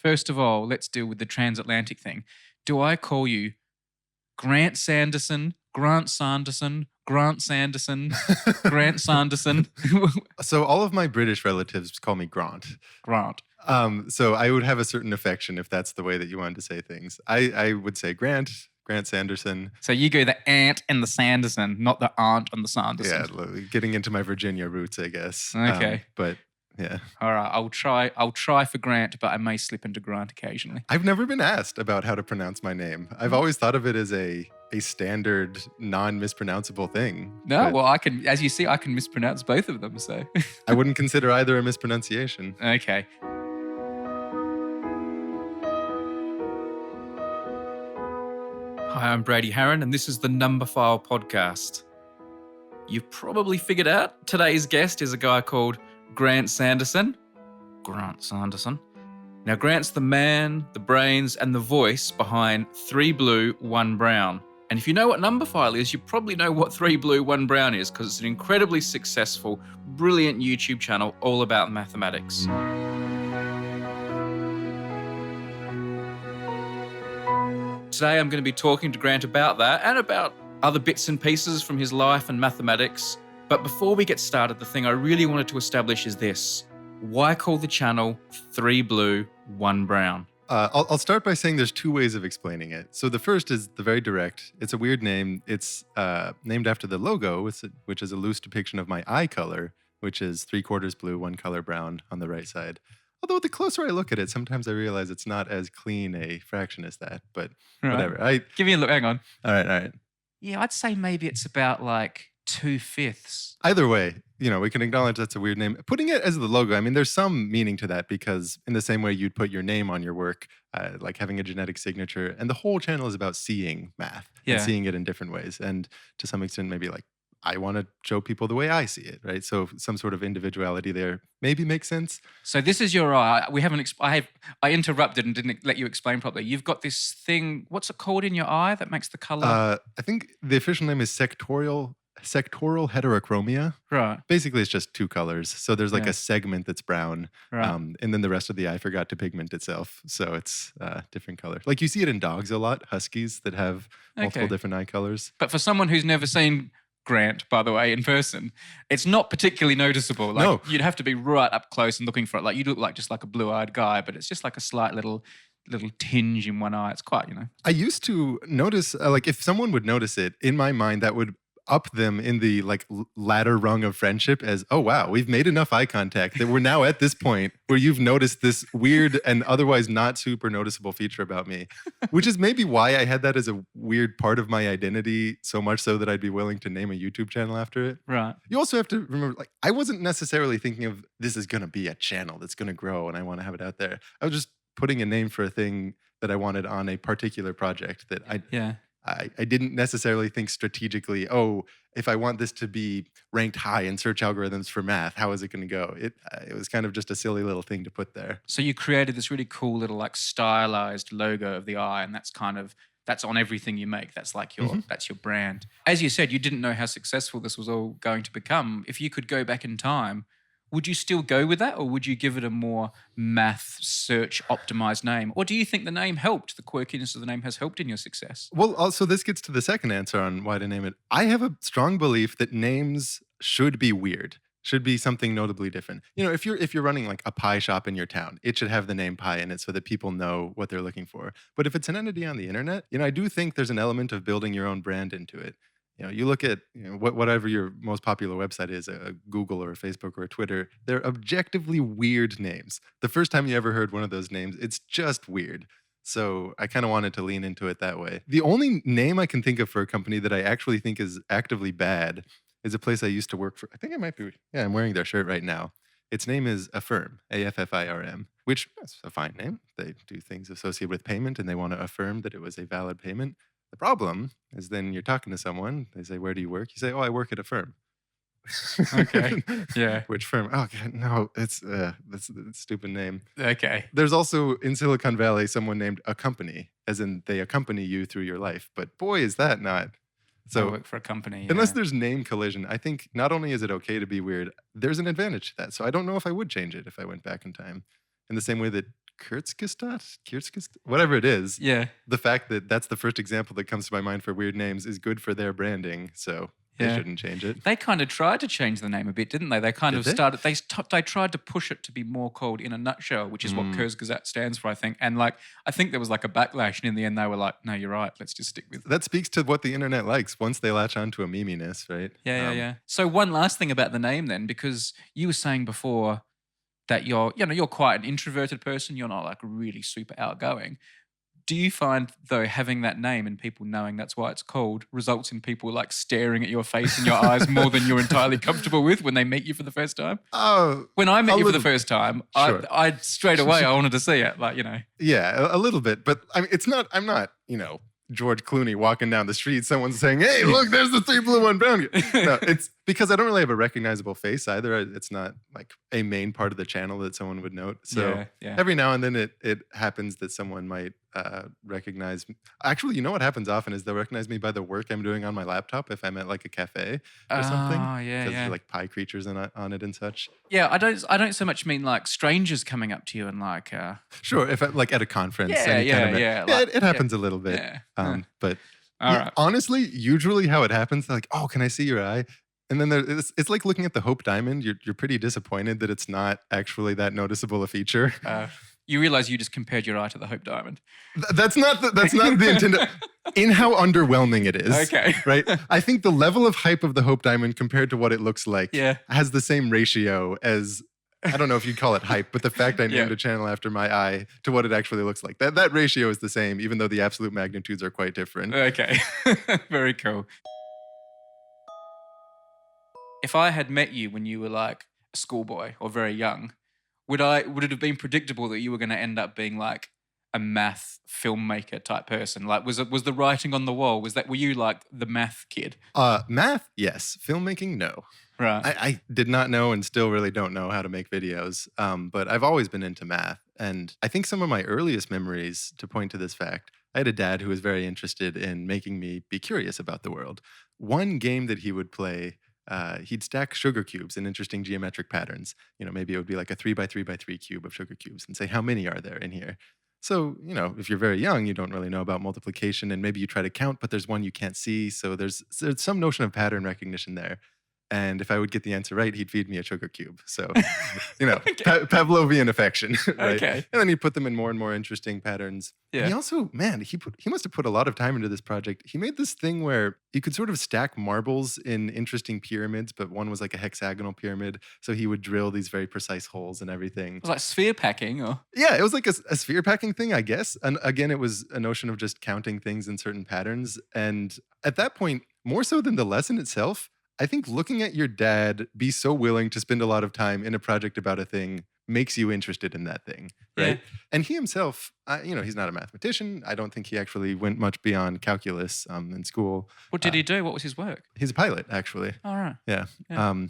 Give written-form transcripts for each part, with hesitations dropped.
First of all, let's deal with the transatlantic thing. Do I call you Grant Sanderson, Grant Sanderson, Grant Sanderson, Grant Sanderson? So all of my British relatives call me Grant. Grant. So I would have a certain affection if that's the way that you wanted to say things. I would say Grant Sanderson. So you go the aunt and the Sanderson, not the aunt and the Sanderson. Yeah, getting into my Virginia roots, I guess. Okay. But yeah. All right, I'll try for Grant, but I may slip into Grant occasionally. I've never been asked about how to pronounce my name. I've always thought of it as a standard, non-mispronounceable thing. No, well, I can, as you see, I can mispronounce both of them, so. I wouldn't consider either a mispronunciation. Okay. Hi, I'm Brady Harron, and this is the Numberphile podcast. You've probably figured out today's guest is a guy called Grant Sanderson. Grant Sanderson. Now, Grant's the man, the brains, and the voice behind 3blue1brown. And if you know what Numberphile is, you probably know what 3blue1brown is, because it's an incredibly successful, brilliant YouTube channel all about mathematics. Today I'm going to be talking to Grant about that and about other bits and pieces from his life and mathematics. But before we get started, the thing I really wanted to establish is this. Why call the channel 3blue1brown? I'll start by saying there's two ways of explaining it. So the first is the very direct. It's a weird name. It's named after the logo, which is a loose depiction of my eye color, which is 3/4 blue, 1 color brown on the right side. Although the closer I look at it, sometimes I realize it's not as clean a fraction as that, but whatever. Give me a look, hang on. All right. Yeah, I'd say maybe it's about like 2/5. Either way, we can acknowledge that's a weird name. Putting it as the logo, I mean, there's some meaning to that because in the same way you'd put your name on your work, like having a genetic signature, and the whole channel is about seeing math and seeing it in different ways. And to some extent, maybe like, I want to show people the way I see it, right? So some sort of individuality there maybe makes sense. So this is your eye. We haven't. I interrupted and didn't let you explain properly. You've got this thing. What's it called in your eye that makes the color? I think the official name is sectoral heterochromia. Right. Basically, it's just two colors. So there's like a segment that's brown, right. And then the rest of the eye forgot to pigment itself. So it's different color. Like you see it in dogs a lot, huskies that have multiple different eye colors. But for someone who's never seen Grant, by the way, in person, it's not particularly noticeable. Like, no. You'd have to be right up close and looking for it. Like you look like just like a blue-eyed guy, but it's just like a slight little tinge in one eye. It's quite, I used to notice, like if someone would notice it, in my mind, that would up them in the like ladder rung of friendship as, oh wow, we've made enough eye contact that we're now at this point where you've noticed this weird and otherwise not super noticeable feature about me, which is maybe why I had that as a weird part of my identity, so much so that I'd be willing to name a YouTube channel after it. Right. You also have to remember, like, I wasn't necessarily thinking of this is going to be a channel that's going to grow and I want to have it out there. I was just putting a name for a thing that I wanted on a particular project that I didn't necessarily think strategically, if I want this to be ranked high in search algorithms for math, how is it going to go? It was kind of just a silly little thing to put there. So you created this really cool little like stylized logo of the eye, and that's on everything you make. That's like that's your brand. As you said, you didn't know how successful this was all going to become. If you could go back in time, would you still go with that, or would you give it a more math search optimized name? Or do you think the name helped, the quirkiness of the name has helped in your success? Well, also this gets to the second answer on why to name it. I have a strong belief that names should be weird, should be something notably different. If you're running like a pie shop in your town, it should have the name pie in it so that people know what they're looking for. But if it's an entity on the internet, I do think there's an element of building your own brand into it. You look at whatever your most popular website is, a Google or a Facebook or a Twitter, they're objectively weird names. The first time you ever heard one of those names, it's just weird. So I kind of wanted to lean into it that way. The only name I can think of for a company that I actually think is actively bad is a place I used to work for. I think it might be, I'm wearing their shirt right now. Its name is Affirm, AFFIRM, which is a fine name. They do things associated with payment and they want to affirm that it was a valid payment. The problem is then you're talking to someone, they say, where do you work? You say, I work at a firm. Okay, yeah. Which firm? Oh, God, no, that's a stupid name. Okay. There's also in Silicon Valley someone named a company, as in they accompany you through your life. But boy, is that not. So I work for a company. Unless there's name collision, I think not only is it okay to be weird, there's an advantage to that. So I don't know if I would change it if I went back in time. In the same way that Kurzgesagt, whatever it is. Yeah. The fact that that's the first example that comes to my mind for weird names is good for their branding. So they Yeah. shouldn't change it. They kind of tried to change the name a bit, didn't they? They kind Did of they? started. They tried to push it to be more called In a Nutshell, which is what Kurzgesagt stands for, I think. And like, I think there was like a backlash, and in the end, they were like, "No, you're right. Let's just stick with." That speaks to what the internet likes once they latch onto a meminess, right? Yeah. So one last thing about the name, then, because you were saying before that you're quite an introverted person. You're not like really super outgoing. Do you find, though, having that name and people knowing that's why it's called results in people like staring at your face and your eyes more than you're entirely comfortable with when they meet you for the first time? Oh, When I met you for the first time, sure. I straight away I wanted to see it, like, Yeah, a little bit, but I mean, I'm not, George Clooney walking down the street, someone's saying, "Hey, look, there's the 3blue1brown." No, it's because I don't really have a recognizable face either. It's not like a main part of the channel that someone would note. So every now and then it happens that someone might recognize me. Actually, you know what happens often is they'll recognize me by the work I'm doing on my laptop if I'm at like a cafe or something. Oh, yeah, Because like pie creatures on it and such. Yeah, I don't so much mean like strangers coming up to you and like Sure, if I'm like at a conference. Like, it happens a little bit. But honestly, usually how it happens, they're like, "Oh, can I see your eye?" And then it's like looking at the Hope Diamond. You're pretty disappointed that it's not actually that noticeable a feature. You realize you just compared your eye to the Hope Diamond. That's not the intent. In how underwhelming it is. Okay. Right? I think the level of hype of the Hope Diamond compared to what it looks like has the same ratio as, I don't know if you'd call it hype, but the fact I named a channel after my eye to what it actually looks like. That ratio is the same, even though the absolute magnitudes are quite different. Okay. Very cool. If I had met you when you were like a schoolboy or very young, would it have been predictable that you were going to end up being like a math filmmaker type person? Like, was the writing on the wall? Were you like the math kid? Math, yes. Filmmaking, no. Right. I did not know and still really don't know how to make videos. But I've always been into math. And I think some of my earliest memories, to point to this fact, I had a dad who was very interested in making me be curious about the world. One game that he would play, he'd stack sugar cubes in interesting geometric patterns. Maybe it would be like a 3x3x3 cube of sugar cubes and say, how many are there in here? So, if you're very young, you don't really know about multiplication and maybe you try to count, but there's one you can't see. So there's some notion of pattern recognition there. And if I would get the answer right, he'd feed me a sugar cube. So, Pavlovian affection, right? Okay. And then he'd put them in more and more interesting patterns. Yeah. And he also, he must have put a lot of time into this project. He made this thing where you could sort of stack marbles in interesting pyramids, but one was like a hexagonal pyramid. So he would drill these very precise holes and everything. It was like sphere packing, or? Yeah, it was like a sphere packing thing, I guess. And again, it was a notion of just counting things in certain patterns. And at that point, more so than the lesson itself, I think looking at your dad be so willing to spend a lot of time in a project about a thing makes you interested in that thing, right? Yeah. And he himself, he's not a mathematician. I don't think he actually went much beyond calculus in school. What did he do? What was his work? He's a pilot, actually. All right. Yeah.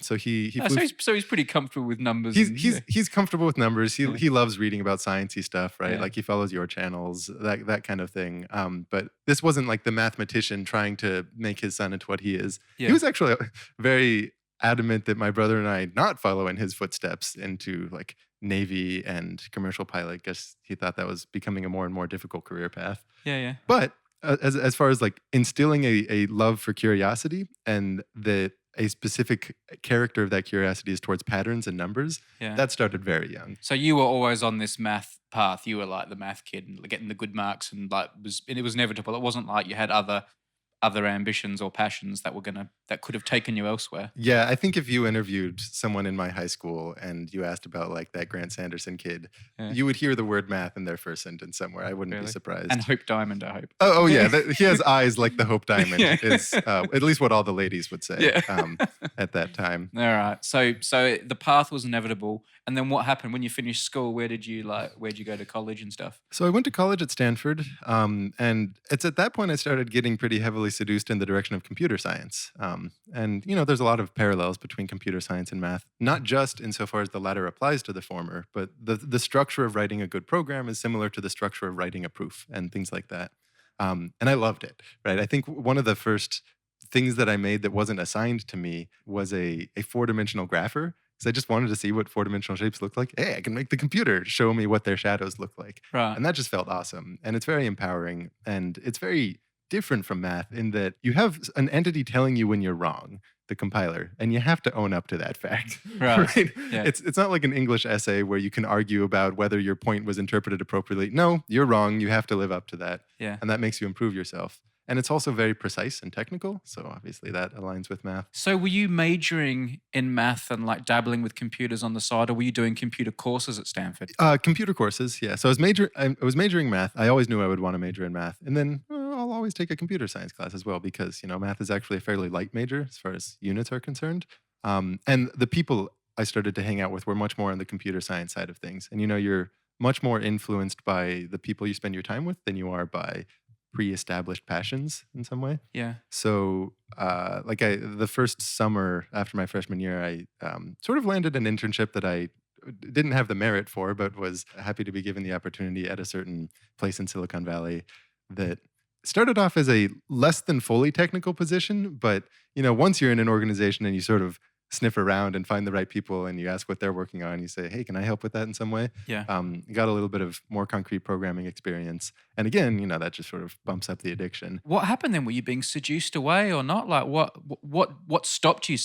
So he flew. So he's pretty comfortable with numbers. He's comfortable with numbers. He loves reading about sciencey stuff, right? Yeah. Like he follows your channels, that kind of thing. But this wasn't like the mathematician trying to make his son into what he is. Yeah. He was actually very adamant that my brother and I not follow in his footsteps into like Navy and commercial pilot, because he thought that was becoming a more and more difficult career path. Yeah. But as far as like instilling a love for curiosity and that a specific character of that curiosity is towards patterns and numbers, that started very young. So you were always on this math path. You were like the math kid and getting the good marks, and it was inevitable. It wasn't like you had other ambitions or passions that could have taken you elsewhere. Yeah, I think if you interviewed someone in my high school and you asked about like that Grant Sanderson kid, you would hear the word math in their first sentence somewhere. I wouldn't be surprised. And Hope Diamond, I hope. Oh yeah, he has eyes like the Hope Diamond. Is at least what all the ladies would say at that time. All right. So the path was inevitable. And then what happened when you finished school? Where'd you go to college and stuff? So I went to college at Stanford, and it's at that point I started getting pretty heavily seduced in the direction of computer science. And there's a lot of parallels between computer science and math, not just insofar as the latter applies to the former, but the structure of writing a good program is similar to the structure of writing a proof and things like that. And I loved it, right? I think one of the first things that I made that wasn't assigned to me was a four-dimensional grapher. because I just wanted to see what four-dimensional shapes look like. Hey, I can make the computer show me what their shadows look like. Right. And that just felt awesome. And it's very empowering. And it's very different from math in that you have an entity telling you when you're wrong, the compiler, and you have to own up to that fact. Right. Right? Yeah. It's not like an English essay where you can argue about whether your point was interpreted appropriately. No, you're wrong. You have to live up to that. Yeah. And that makes you improve yourself. And it's also very precise and technical. So obviously that aligns with math. So were you majoring in math and like dabbling with computers on the side, or were you doing computer courses at Stanford? Computer courses, yeah. So I was majoring math. I always knew I would want to major in math. And then I'll always take a computer science class as well because, math is actually a fairly light major as far as units are concerned. And the people I started to hang out with were much more on the computer science side of things. And, you're much more influenced by the people you spend your time with than you are by pre-established passions in some way. Yeah. So, the first summer after my freshman year, I sort of landed an internship that I didn't have the merit for, but was happy to be given the opportunity at a certain place in Silicon Valley that started off as a less than fully technical position. But, once you're in an organization and you sort of sniff around and find the right people and you ask what they're working on, you say, hey, can I help with that in some way? Yeah. Got a little bit of more concrete programming experience. And again, that just sort of bumps up the addiction. What happened then? Were you being seduced away or not? Like what stopped you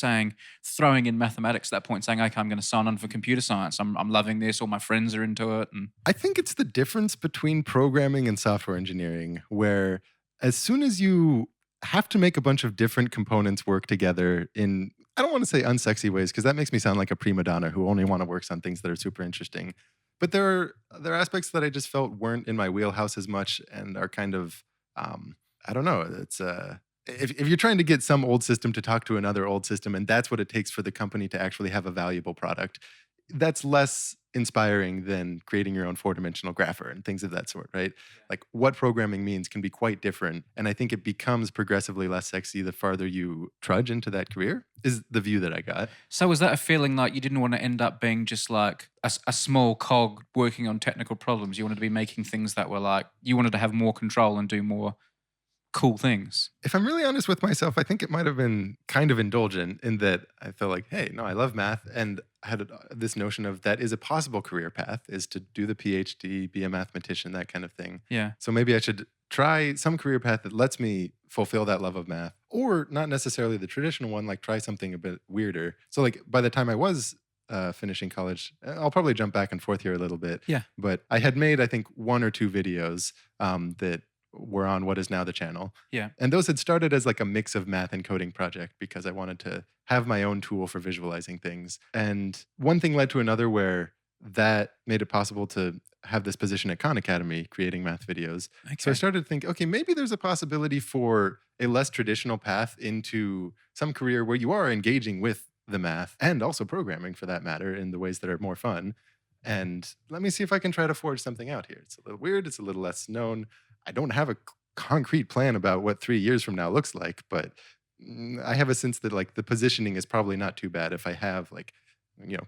throwing in mathematics at that point, saying, okay, I'm going to sign on for computer science. I'm loving this. All my friends are into it. And I think it's the difference between programming and software engineering, where as soon as you have to make a bunch of different components work together in, I don't want to say unsexy ways, because that makes me sound like a prima donna who only want to work on things that are super interesting. But there are aspects that I just felt weren't in my wheelhouse as much and are kind of, I don't know. It's if you're trying to get some old system to talk to another old system, and that's what it takes for the company to actually have a valuable product, that's less inspiring than creating your own four-dimensional grapher and things of that sort, right? Like what programming means can be quite different. And I think it becomes progressively less sexy the farther you trudge into that career, is the view that I got. so was that a feeling like you didn't want to end up being just like a small cog working on technical problems? You wanted to be making things that were like, you wanted to have more control and do more cool things? If I'm really honest with myself, I think it might have been kind of indulgent in that I felt like, hey, no, I love math. And I had this notion of that is a possible career path, is to do the PhD, be a mathematician, that kind of thing. Yeah. So maybe I should try some career path that lets me fulfill that love of math, or not necessarily the traditional one, like try something a bit weirder. So like by the time I was finishing college, I'll probably jump back and forth here a little bit. Yeah. But I had made, I think, 1 or 2 videos that were on what is now the channel. Yeah. And those had started as like a mix of math and coding project because I wanted to have my own tool for visualizing things. And one thing led to another where that made it possible to have this position at Khan Academy creating math videos. Okay. So I started to think, okay, maybe there's a possibility for a less traditional path into some career where you are engaging with the math and also programming for that matter in the ways that are more fun. And let me see if I can try to forge something out here. It's a little weird. It's a little less known. I don't have a concrete plan about what 3 years from now looks like, but I have a sense that like the positioning is probably not too bad if I have like,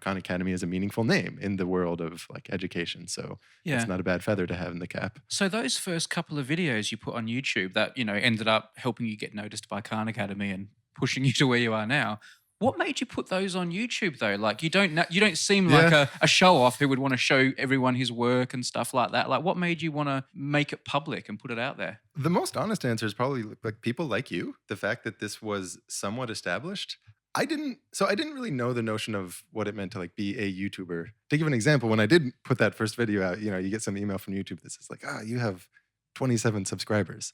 Khan Academy is a meaningful name in the world of like education. So Yeah. it's not a bad feather to have in the cap. So those first couple of videos you put on YouTube that, ended up helping you get noticed by Khan Academy and pushing you to where you are now. What made you put those on YouTube though? Like you don't seem like a show off who would want to show everyone his work and stuff like that. Like what made you want to make it public and put it out there? The most honest answer is probably like people like you. The fact that this was somewhat established. I didn't really know the notion of what it meant to like be a YouTuber. To give an example, when I did put that first video out, you get some email from YouTube that says like, you have 27 subscribers.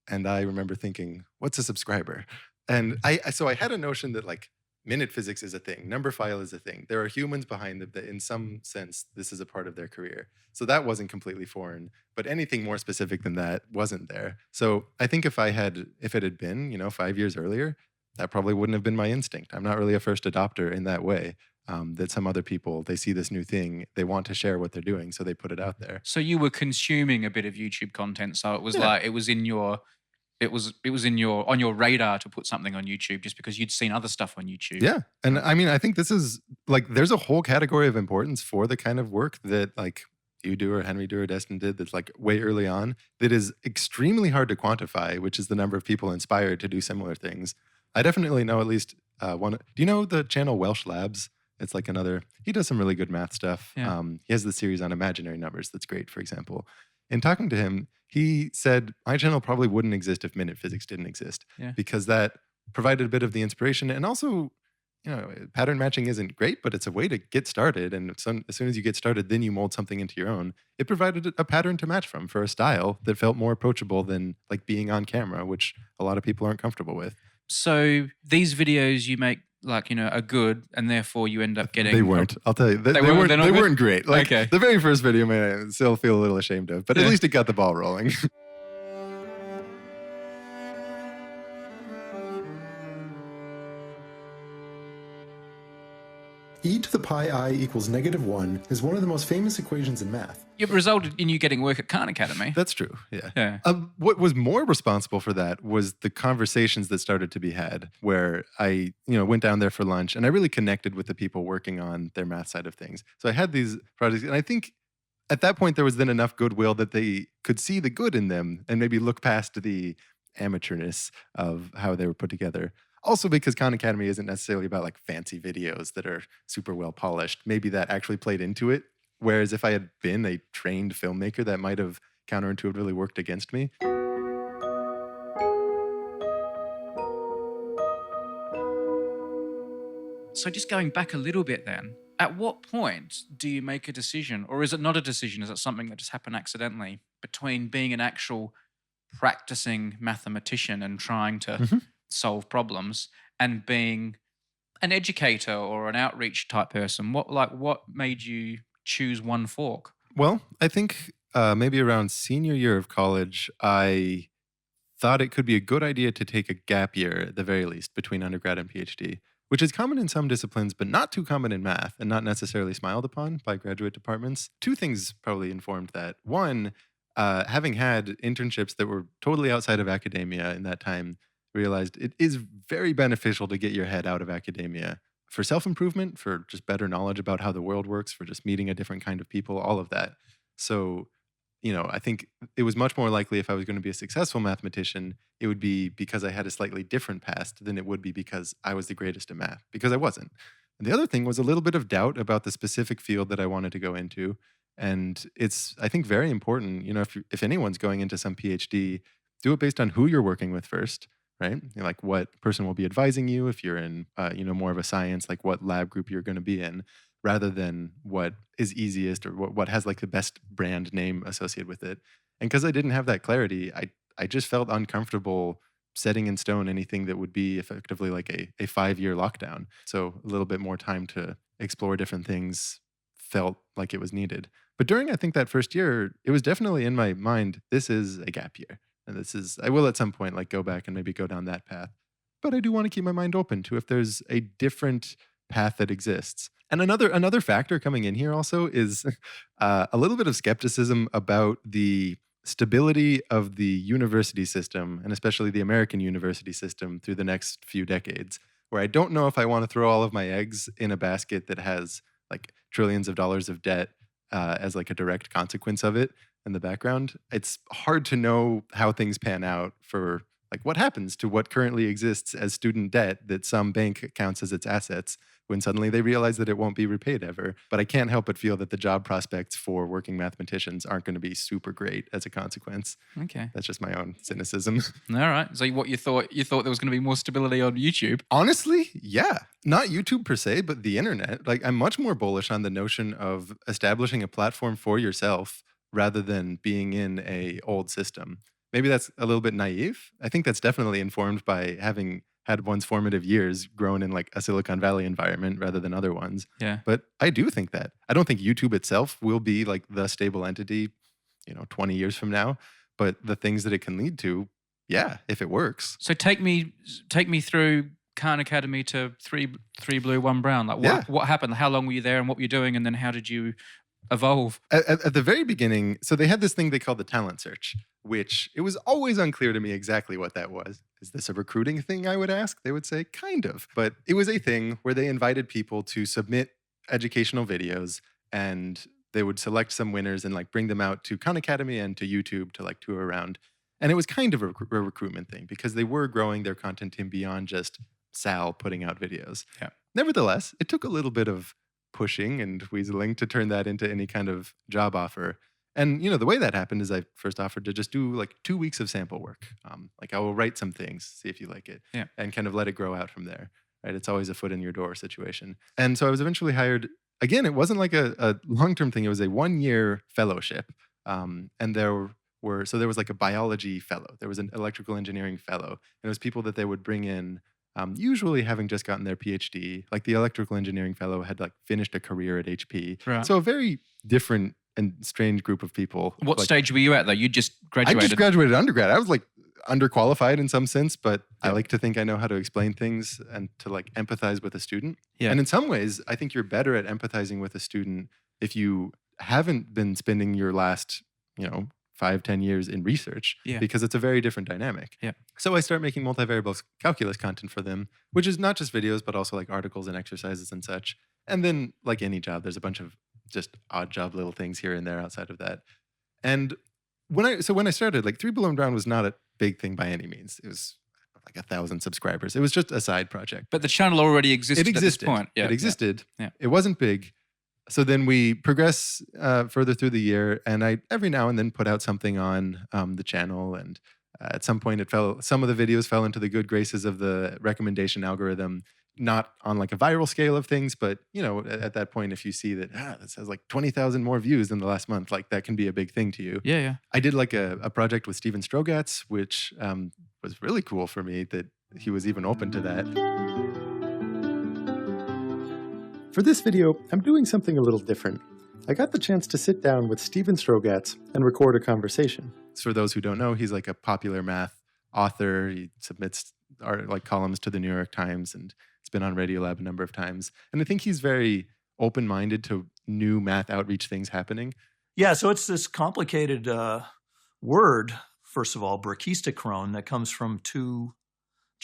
And I remember thinking, what's a subscriber? And I had a notion that like minute physics is a thing. Numberphile is a thing. There are humans behind it that in some sense, this is a part of their career. So that wasn't completely foreign, but anything more specific than that wasn't there. So I think if it had been, 5 years earlier, that probably wouldn't have been my instinct. I'm not really a first adopter in that way. That some other people, they see this new thing, they want to share what they're doing, so they put it out there. So you were consuming a bit of YouTube content. So it was like, it was on your radar to put something on YouTube just because you'd seen other stuff on YouTube. Yeah. And I mean, I think this is like, there's a whole category of importance for the kind of work that like you do or Henry do or Destin did that's like way early on that is extremely hard to quantify, which is the number of people inspired to do similar things. I definitely know at least one. Do you know the channel Welsh Labs? It's like another, he does some really good math stuff. Yeah. He has the series on imaginary numbers that's great, for example. In talking to him, he said my channel probably wouldn't exist if minute physics didn't exist, Yeah. because that provided a bit of the inspiration. And also, pattern matching isn't great, but it's a way to get started. And as soon as you get started, then you mold something into your own. It provided a pattern to match from for a style that felt more approachable than like being on camera, which a lot of people aren't comfortable with. So these videos you make, like, are good, and therefore you end up getting. They weren't. I'll tell you, they weren't. They weren't great. Like Okay. the very first video, man, I still feel a little ashamed of, but at least it got the ball rolling. e to the pi I equals -1 is one of the most famous equations in math. It resulted in you getting work at Khan Academy. That's true. Yeah. Yeah. What was more responsible for that was the conversations that started to be had, where I, went down there for lunch and I really connected with the people working on their math side of things. So I had these projects, and I think at that point there was then enough goodwill that they could see the good in them and maybe look past the amateurness of how they were put together. Also, because Khan Academy isn't necessarily about like fancy videos that are super well polished. Maybe that actually played into it. Whereas if I had been a trained filmmaker, that might have counterintuitively worked against me. So just going back a little bit then, at what point do you make a decision, or is it not a decision? Is it something that just happened accidentally, between being an actual practicing mathematician and trying to solve problems and being an educator or an outreach type person? What made you choose one fork? Well, I think maybe around senior year of college, I thought it could be a good idea to take a gap year at the very least between undergrad and PhD, which is common in some disciplines, but not too common in math and not necessarily smiled upon by graduate departments. Two things probably informed that. One, having had internships that were totally outside of academia in that time, realized it is very beneficial to get your head out of academia for self-improvement, for just better knowledge about how the world works, for just meeting a different kind of people, all of that. So, I think it was much more likely if I was going to be a successful mathematician, it would be because I had a slightly different past than it would be because I was the greatest at math, because I wasn't. And the other thing was a little bit of doubt about the specific field that I wanted to go into. And it's, I think, very important, if anyone's going into some PhD, do it based on who you're working with first. Right? Like what person will be advising you if you're in, more of a science, like what lab group you're going to be in, rather than what is easiest or what has like the best brand name associated with it. And because I didn't have that clarity, I just felt uncomfortable setting in stone anything that would be effectively like a 5-year lockdown. So a little bit more time to explore different things felt like it was needed. But during, I think, that first year, it was definitely in my mind, this is a gap year. And I will at some point like go back and maybe go down that path. But I do want to keep my mind open to if there's a different path that exists. And another factor coming in here also is a little bit of skepticism about the stability of the university system, and especially the American university system through the next few decades, where I don't know if I want to throw all of my eggs in a basket that has like trillions of dollars of debt as like a direct consequence of it. In the background, it's hard to know how things pan out for like what happens to what currently exists as student debt that some bank counts as its assets when suddenly they realize that it won't be repaid ever. But I can't help but feel that the job prospects for working mathematicians aren't going to be super great as a consequence. Okay. That's just my own cynicism. All right. So what you thought there was going to be more stability on YouTube? Honestly, yeah. Not YouTube per se, but the internet. Like I'm much more bullish on the notion of establishing a platform for yourself rather than being in a old system. Maybe that's a little bit naive. I think that's definitely informed by having had one's formative years grown in like a Silicon Valley environment rather than other ones. Yeah. But I do think that. I don't think YouTube itself will be like the stable entity, 20 years from now. But the things that it can lead to, yeah, if it works. So take me through Khan Academy to 3blue1brown. Like what happened? How long were you there and what were you doing? And then how did you evolve? At the very beginning, so they had this thing they called the talent search, which it was always unclear to me exactly what that was. Is this a recruiting thing, I would ask? They would say, kind of. But it was a thing where they invited people to submit educational videos and they would select some winners and like bring them out to Khan Academy and to YouTube to like tour around. And it was kind of a recruitment thing because they were growing their content team beyond just Sal putting out videos. Yeah. Nevertheless, it took a little bit of pushing and weaseling to turn that into any kind of job offer. And, the way that happened is I first offered to just do like 2 weeks of sample work. Like I will write some things, see if you like it, Yeah. and kind of let it grow out from there. Right? It's always a foot in your door situation. And so I was eventually hired. Again, it wasn't like a long-term thing. It was a 1-year fellowship. And there was like a biology fellow. There was an electrical engineering fellow. And it was people that they would bring in, usually having just gotten their PhD. Like the electrical engineering fellow had like finished a career at HP. Right. So a very different and strange group of people. What like, stage were you at though? You just graduated? I just graduated undergrad. I was like underqualified in some sense, but Yeah. I like to think I know how to explain things and to like empathize with a student. Yeah. And in some ways, I think you're better at empathizing with a student if you haven't been spending your last, 5-10 years in research, Yeah. because it's a very different dynamic. Yeah. So I start making multivariable calculus content for them, which is not just videos, but also like articles and exercises and such. And then like any job, there's a bunch of just odd job little things here and there outside of that. And when I started, like 3blue1brown was not a big thing by any means. It was like 1,000 subscribers. It was just a side project. But the channel already existed, It existed. at this point. Yeah, It existed. Yeah. It wasn't big. So then we progress further through the year, and I every now and then put out something on the channel. And at some point, some of the videos fell into the good graces of the recommendation algorithm. Not on like a viral scale of things, but at that point, if you see that this has like 20,000 more views in the last month, like that can be a big thing to you. Yeah. I did like a project with Strogatz, which was really cool for me that he was even open to that. For this video, I'm doing something a little different. I got the chance to sit down with Strogatz and record a conversation. For those who don't know, he's like a popular math author. He submits columns to the New York Times, and it's been on Radiolab a number of times. And I think he's very open-minded to new math outreach things happening. Yeah, so it's this complicated word, first of all, brachistochrone, that comes from two,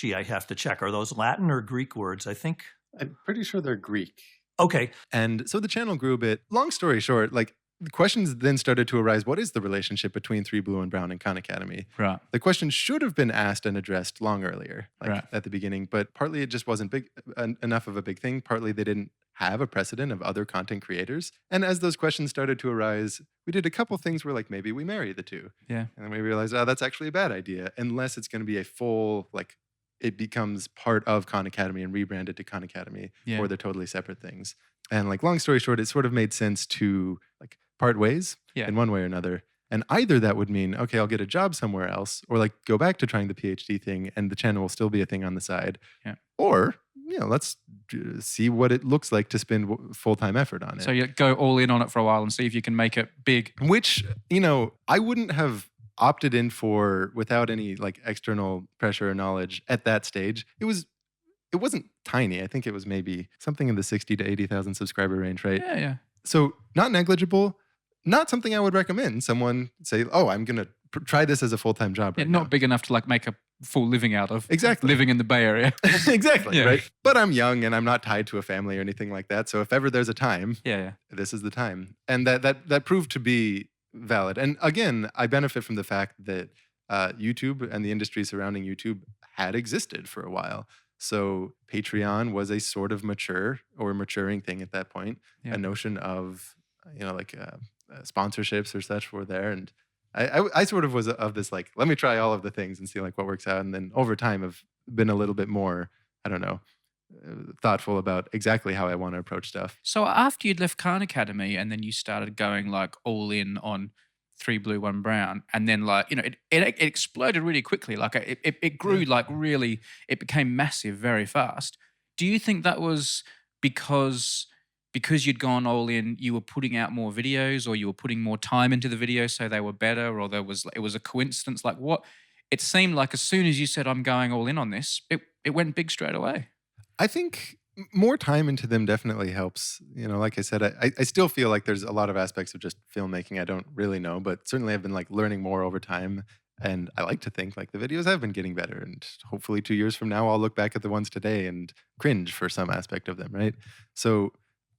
I have to check. Are those Latin or Greek words? I think. I'm pretty sure they're Greek. Okay. And so the channel grew a bit. Long story short, like the questions then started to arise. What is the relationship between 3blue1brown and Khan Academy? Right. The question should have been asked and addressed long earlier, Right. at the beginning, but partly it just wasn't big enough of a big thing. Partly they didn't have a precedent of other content creators. And as those questions started to arise, we did a couple things where like maybe we marry the two. Yeah. And then we realized, that's actually a bad idea, unless it's going to be a full, like it becomes part of Khan Academy and rebranded to Khan Academy, Yeah. or they're totally separate things. And like long story short, it sort of made sense to like part ways Yeah. in one way or another. And either that would mean, okay, I'll get a job somewhere else, or like go back to trying the PhD thing and the channel will still be a thing on the side. Yeah. Or, let's see what it looks like to spend full-time effort on it. So you go all in on it for a while and see if you can make it big. Which, I wouldn't have opted in for without any like external pressure or knowledge at that stage. It wasn't tiny. I think it was maybe something in the 60 to 80,000 subscriber range, right? Yeah. So not negligible, not something I would recommend someone say, I'm going to try this as a full-time job Yeah, right not now. big enough to like make a full living out of. Exactly. Living in the Bay Area. Exactly, Yeah. right? But I'm young and I'm not tied to a family or anything like that. So if ever there's a time, Yeah. this is the time. And that proved to be valid. And again, I benefit from the fact that YouTube and the industry surrounding YouTube had existed for a while. So Patreon was a sort of maturing thing at that point. Yeah. A notion of, sponsorships or such were there. And I sort of was of this, like, let me try all of the things and see like what works out. And then over time I've been a little bit more, thoughtful about exactly how I want to approach stuff. So after you'd left Khan Academy and then you started going like all in on 3blue1brown, and then like, it exploded really quickly. Like it grew like really, it became massive very fast. Do you think that was because you'd gone all in, you were putting out more videos, or you were putting more time into the videos so they were better, or it was a coincidence? Like what? It seemed like as soon as you said, I'm going all in on this, it went big straight away. I think more time into them definitely helps. Like I said, I still feel like there's a lot of aspects of just filmmaking I don't really know, but certainly I've been like learning more over time. And I like to think like the videos have been getting better. And hopefully 2 years from now, I'll look back at the ones today and cringe for some aspect of them, right? So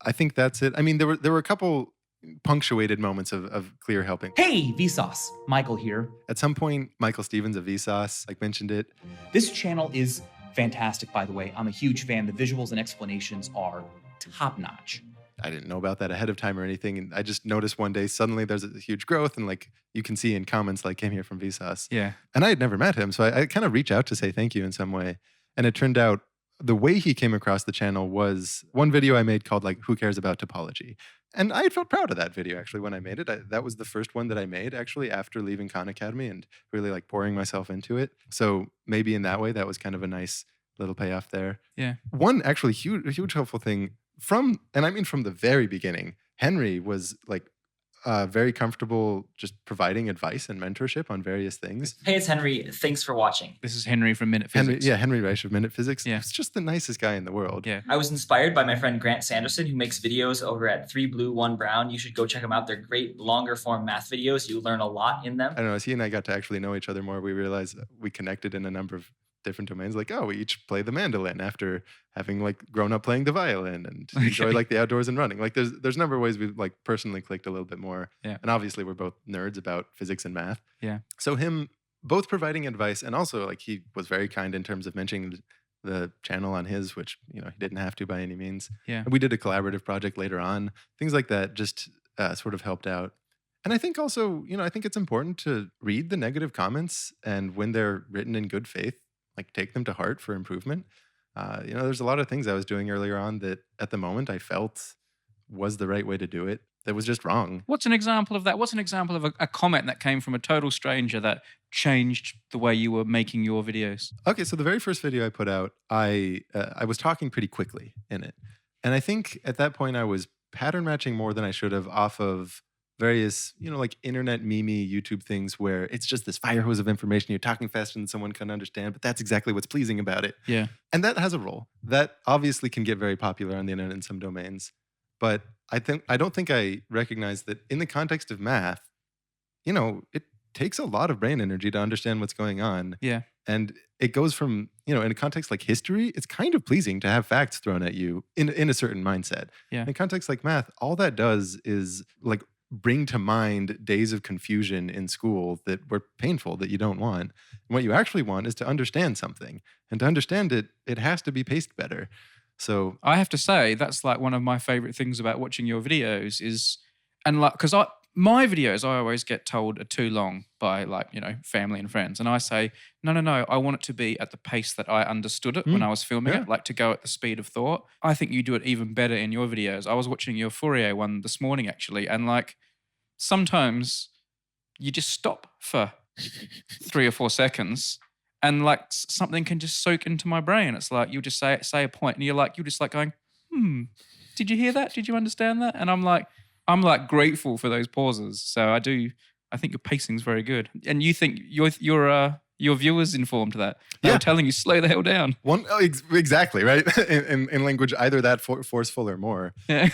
I think that's it. I mean, there were a couple punctuated moments of clear helping. Hey, Vsauce, Michael here. At some point, Michael Stevens of Vsauce mentioned it. This channel is fantastic, by the way. I'm a huge fan. The visuals and explanations are top-notch. I didn't know about that ahead of time or anything. And I just noticed one day suddenly there's a huge growth, and like you can see in comments like came here from Vsauce. Yeah. And I had never met him. So I kind of reached out to say thank you in some way. And it turned out the way he came across the channel was one video I made called like, Who Cares About Topology? And I felt proud of that video actually when I made it. That was the first one that I made actually after leaving Khan Academy and really like pouring myself into it. So maybe in that way, that was kind of a nice little payoff there. Yeah. One actually huge helpful thing from the very beginning, Henry was like very comfortable just providing advice and mentorship on various things. Hey, it's Henry. Thanks for watching. This is Henry from Minute Physics. Henry Reich of Minute Physics. Yeah. He's just the nicest guy in the world. Yeah. I was inspired by my friend Grant Sanderson, who makes videos over at 3blue1brown. You should go check them out. They're great longer form math videos. You learn a lot in them. I don't know, as he and I got to actually know each other more, we realized we connected in a number of different domains. Like, we each play the mandolin after having like grown up playing the violin and enjoy like the outdoors and running. Like there's a number of ways we've like personally clicked a little bit more. Yeah. And obviously we're both nerds about physics and math. Yeah. So him both providing advice and also like he was very kind in terms of mentioning the channel on his, which, he didn't have to by any means. Yeah. And we did a collaborative project later on. Things like that just sort of helped out. And I think also, I think it's important to read the negative comments, and when they're written in good faith, like take them to heart for improvement. There's a lot of things I was doing earlier on that at the moment I felt was the right way to do it that was just wrong. What's an example of that? What's an example of a comment that came from a total stranger that changed the way you were making your videos? Okay, so the very first video I put out, I was talking pretty quickly in it. And I think at that point I was pattern matching more than I should have off of various, like internet meme YouTube things where it's just this fire hose of information. You're talking faster than someone can understand, but that's exactly what's pleasing about it. Yeah. And that has a role. That obviously can get very popular on the internet in some domains. But I don't think I recognize that in the context of math, it takes a lot of brain energy to understand what's going on. Yeah. And it goes from, in a context like history, it's kind of pleasing to have facts thrown at you in a certain mindset. Yeah. In a context like math, all that does is like bring to mind days of confusion in school that were painful, that you don't want. And what you actually want is to understand something. And to understand it, it has to be paced better. So I have to say, that's like one of my favorite things about watching your videos is, and like, because my videos, I always get told are too long by family and friends. And I say, no, I want it to be at the pace that I understood it when I was filming it, like to go at the speed of thought. I think you do it even better in your videos. I was watching your Fourier one this morning, actually. And like, sometimes you just stop for 3 or 4 seconds and like something can just soak into my brain. It's like, you just say a point and you're just like going, did you hear that? Did you understand that? And I'm like grateful for those pauses. So I think your pacing's very good. And you think your viewers informed that. They're telling you, slow the hell down. Exactly, right? in language either that forceful or more. Yeah.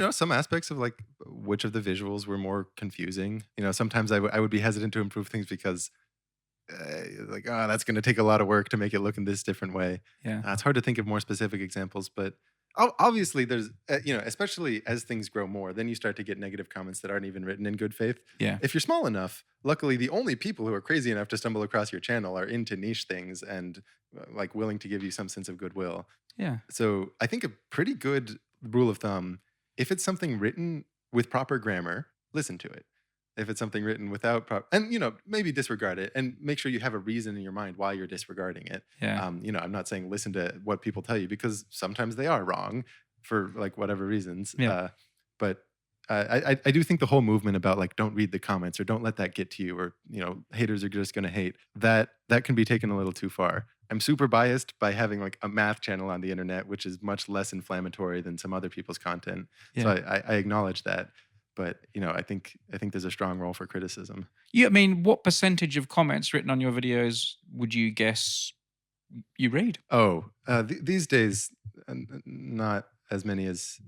Some aspects of like which of the visuals were more confusing. Sometimes I would be hesitant to improve things because that's going to take a lot of work to make it look in this different way. Yeah. It's hard to think of more specific examples, but obviously there's, especially as things grow more, then you start to get negative comments that aren't even written in good faith. Yeah. If you're small enough, luckily the only people who are crazy enough to stumble across your channel are into niche things and like willing to give you some sense of goodwill. Yeah. So I think a pretty good rule of thumb, if it's something written with proper grammar, listen to it. If it's something written without and maybe disregard it and make sure you have a reason in your mind why you're disregarding it. Yeah. I'm not saying listen to what people tell you because sometimes they are wrong for like whatever reasons. Yeah. But I do think the whole movement about like don't read the comments or don't let that get to you or haters are just going to hate, that can be taken a little too far. I'm super biased by having like a math channel on the internet, which is much less inflammatory than some other people's content. Yeah. So I acknowledge that. But, I think there's a strong role for criticism. Yeah, I mean, what percentage of comments written on your videos would you guess you read? These days, not as many as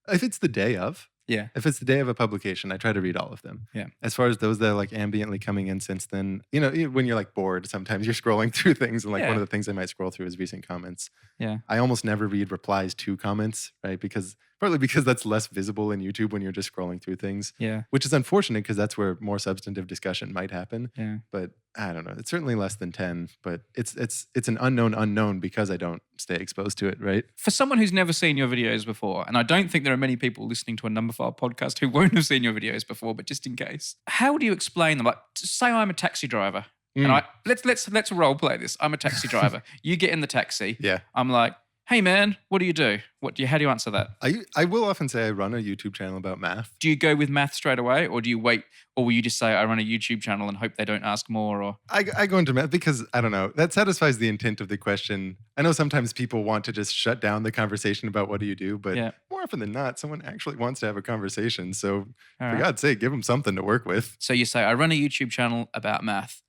if it's the day of. Yeah. If it's the day of a publication, I try to read all of them. Yeah. As far as those that are like ambiently coming in since then, when you're like bored, sometimes you're scrolling through things. And like one of the things I might scroll through is recent comments. Yeah. I almost never read replies to comments, right? Because partly because that's less visible in YouTube when you're just scrolling through things, Yeah. which is unfortunate because that's where more substantive discussion might happen. Yeah. But I don't know. It's certainly less than 10, but it's an unknown because I don't stay exposed to it, right? For someone who's never seen your videos before, and I don't think there are many people listening to a Numberphile podcast who won't have seen your videos before, but just in case, how do you explain them? Like, say I'm a taxi driver, and let's role play this. I'm a taxi driver. You get in the taxi. Yeah. I'm like, hey man, what do you do? How do you answer that? I will often say I run a YouTube channel about math. Do you go with math straight away, or do you wait, or will you just say I run a YouTube channel and hope they don't ask more? Or I go into math because I don't know. That satisfies the intent of the question. I know sometimes people want to just shut down the conversation about what do you do, but more often than not, someone actually wants to have a conversation. So for God's sake, give them something to work with. So you say I run a YouTube channel about math.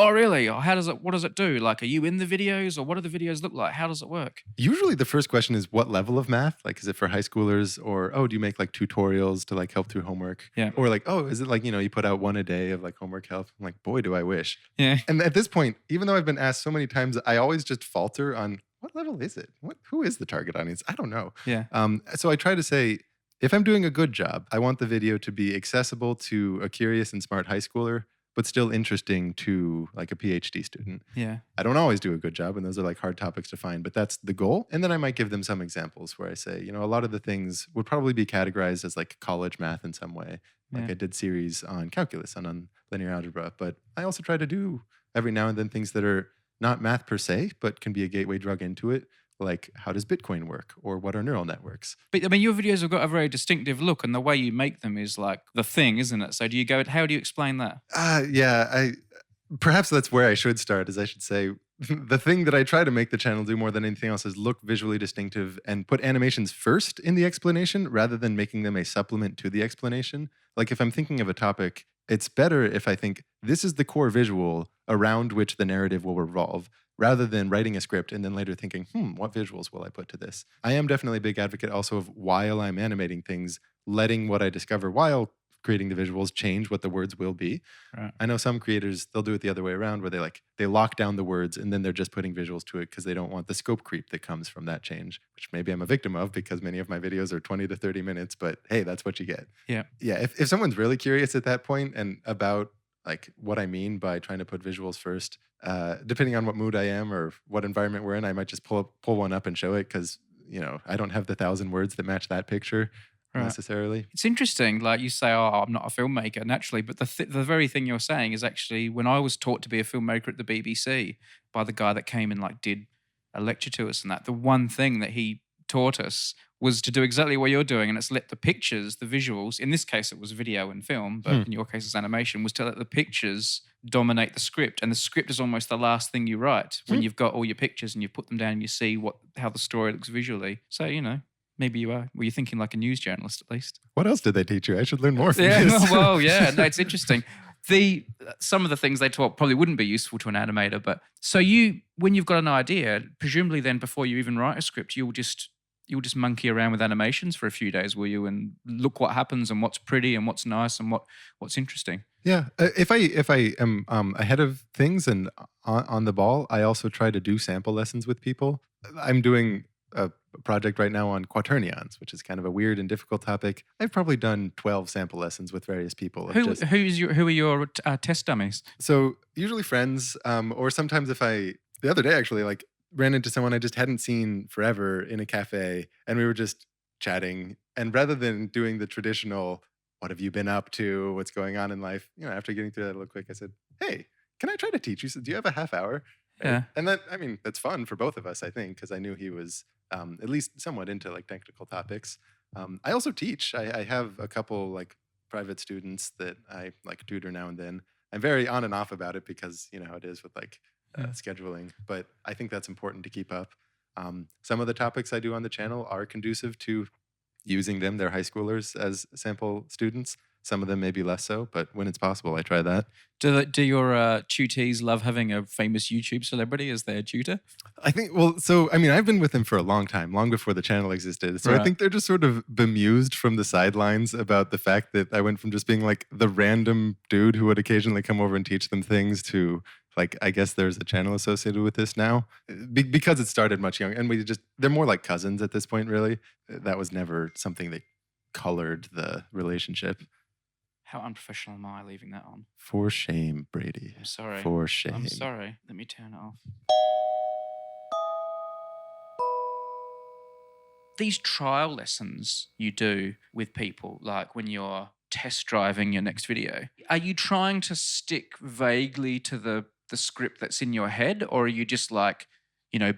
Oh, really? Or what does it do? Like, are you in the videos, or what do the videos look like? How does it work? Usually the first question is what level of math? Like, is it for high schoolers, or, oh, do you make like tutorials to like help through homework? Yeah. Or like, oh, is it like, you put out one a day of like homework help? I'm like, boy, do I wish. Yeah. And at this point, even though I've been asked so many times, I always just falter on what level is it? Who is the target audience? I don't know. Yeah. So I try to say, if I'm doing a good job, I want the video to be accessible to a curious and smart high schooler, but still interesting to like a PhD student. Yeah. I don't always do a good job, and those are like hard topics to find, but that's the goal. And then I might give them some examples where I say, a lot of the things would probably be categorized as like college math in some way. Like I did series on calculus and on linear algebra, but I also try to do every now and then things that are not math per se, but can be a gateway drug into it. Like, how does Bitcoin work, or what are neural networks? But I mean, your videos have got a very distinctive look, and the way you make them is like the thing, isn't it? So how do you explain that? Perhaps that's where I should start, is I should say the thing that I try to make the channel do more than anything else is look visually distinctive and put animations first in the explanation rather than making them a supplement to the explanation. Like if I'm thinking of a topic, it's better if I think this is the core visual around which the narrative will revolve, rather than writing a script and then later thinking, what visuals will I put to this? I am definitely a big advocate also of, while I'm animating things, letting what I discover while creating the visuals change what the words will be. Right. I know some creators, they'll do it the other way around, where they lock down the words and then they're just putting visuals to it because they don't want the scope creep that comes from that change, which maybe I'm a victim of because many of my videos are 20 to 30 minutes, but hey, that's what you get. Yeah. Yeah, if someone's really curious at that point and about like what I mean by trying to put visuals first, depending on what mood I am or what environment we're in, I might just pull one up and show it because, I don't have the 1,000 words that match that picture. Necessarily. It's interesting, like you say, oh, I'm not a filmmaker naturally, but the very thing you're saying is actually when I was taught to be a filmmaker at the BBC by the guy that came and like did a lecture to us and that, the one thing that he taught us was to do exactly what you're doing, and it's let the pictures, the visuals, in this case it was video and film, but in your case it's animation, was to let the pictures dominate the script, and the script is almost the last thing you write when you've got all your pictures and you put them down and you see how the story looks visually. So, maybe you are. Were you thinking like a news journalist at least? What else did they teach you? I should learn more from yeah, this. Well, yeah, no, it's interesting. Some of the things they taught probably wouldn't be useful to an animator, but so when you've got an idea, presumably then before you even write a script, you'll just monkey around with animations for a few days, will you? And look what happens and what's pretty and what's nice and what's interesting. Yeah, if I am ahead of things and on the ball, I also try to do sample lessons with people. I'm doing a project right now on quaternions, which is kind of a weird and difficult topic. I've probably done 12 sample lessons with various people. Who are your test dummies? So usually friends, or sometimes the other day actually, like ran into someone I just hadn't seen forever in a cafe, and we were just chatting. And rather than doing the traditional, what have you been up to? What's going on in life? After getting through that a little quick, I said, hey, can I try to teach you? So do you have a half hour? Yeah. And that's fun for both of us, I think, because I knew he was at least somewhat into like technical topics. I also teach. I have a couple like private students that I like tutor now and then. I'm very on and off about it because you know how it is with like scheduling, but I think that's important to keep up. Some of the topics I do on the channel are conducive to using them. They're high schoolers as sample students. Some of them maybe less so, but when it's possible, I try that. Do your tutees love having a famous YouTube celebrity as their tutor? I think, well, so, I mean, I've been with them for a long time, long before the channel existed. So I Right. think they're just sort of bemused from the sidelines about the fact that I went from just being like the random dude who would occasionally come over and teach them things to like, I guess there's a channel associated with this now because it started much younger. And they're more like cousins at this point, really. That was never something that colored the relationship. How unprofessional am I leaving that on? For shame, Brady. I'm sorry. For shame. I'm sorry. Let me turn it off. These trial lessons you do with people, like when you're test driving your next video, are you trying to stick vaguely to the script that's in your head, or are you just like,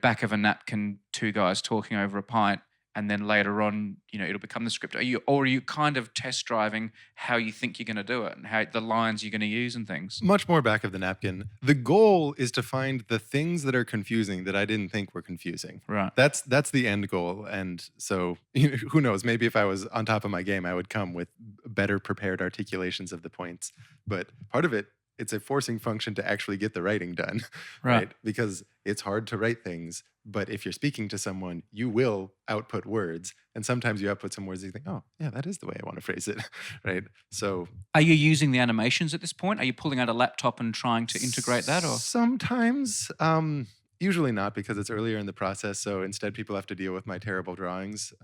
back of a napkin, two guys talking over a pint, and then later on, it'll become the script? Are you kind of test driving how you think you're going to do it and how the lines you're going to use and things? Much more back of the napkin. The goal is to find the things that are confusing that I didn't think were confusing. Right. That's the end goal. And so who knows, maybe if I was on top of my game, I would come with better prepared articulations of the points. But part of it, it's a forcing function to actually get the writing done, right? Because it's hard to write things, but if you're speaking to someone, you will output words. And sometimes you output some words that you think, oh, yeah, that is the way I want to phrase it, right? So are you using the animations at this point? Are you pulling out a laptop and trying to integrate that? Or sometimes, usually not, because it's earlier in the process. So instead, people have to deal with my terrible drawings.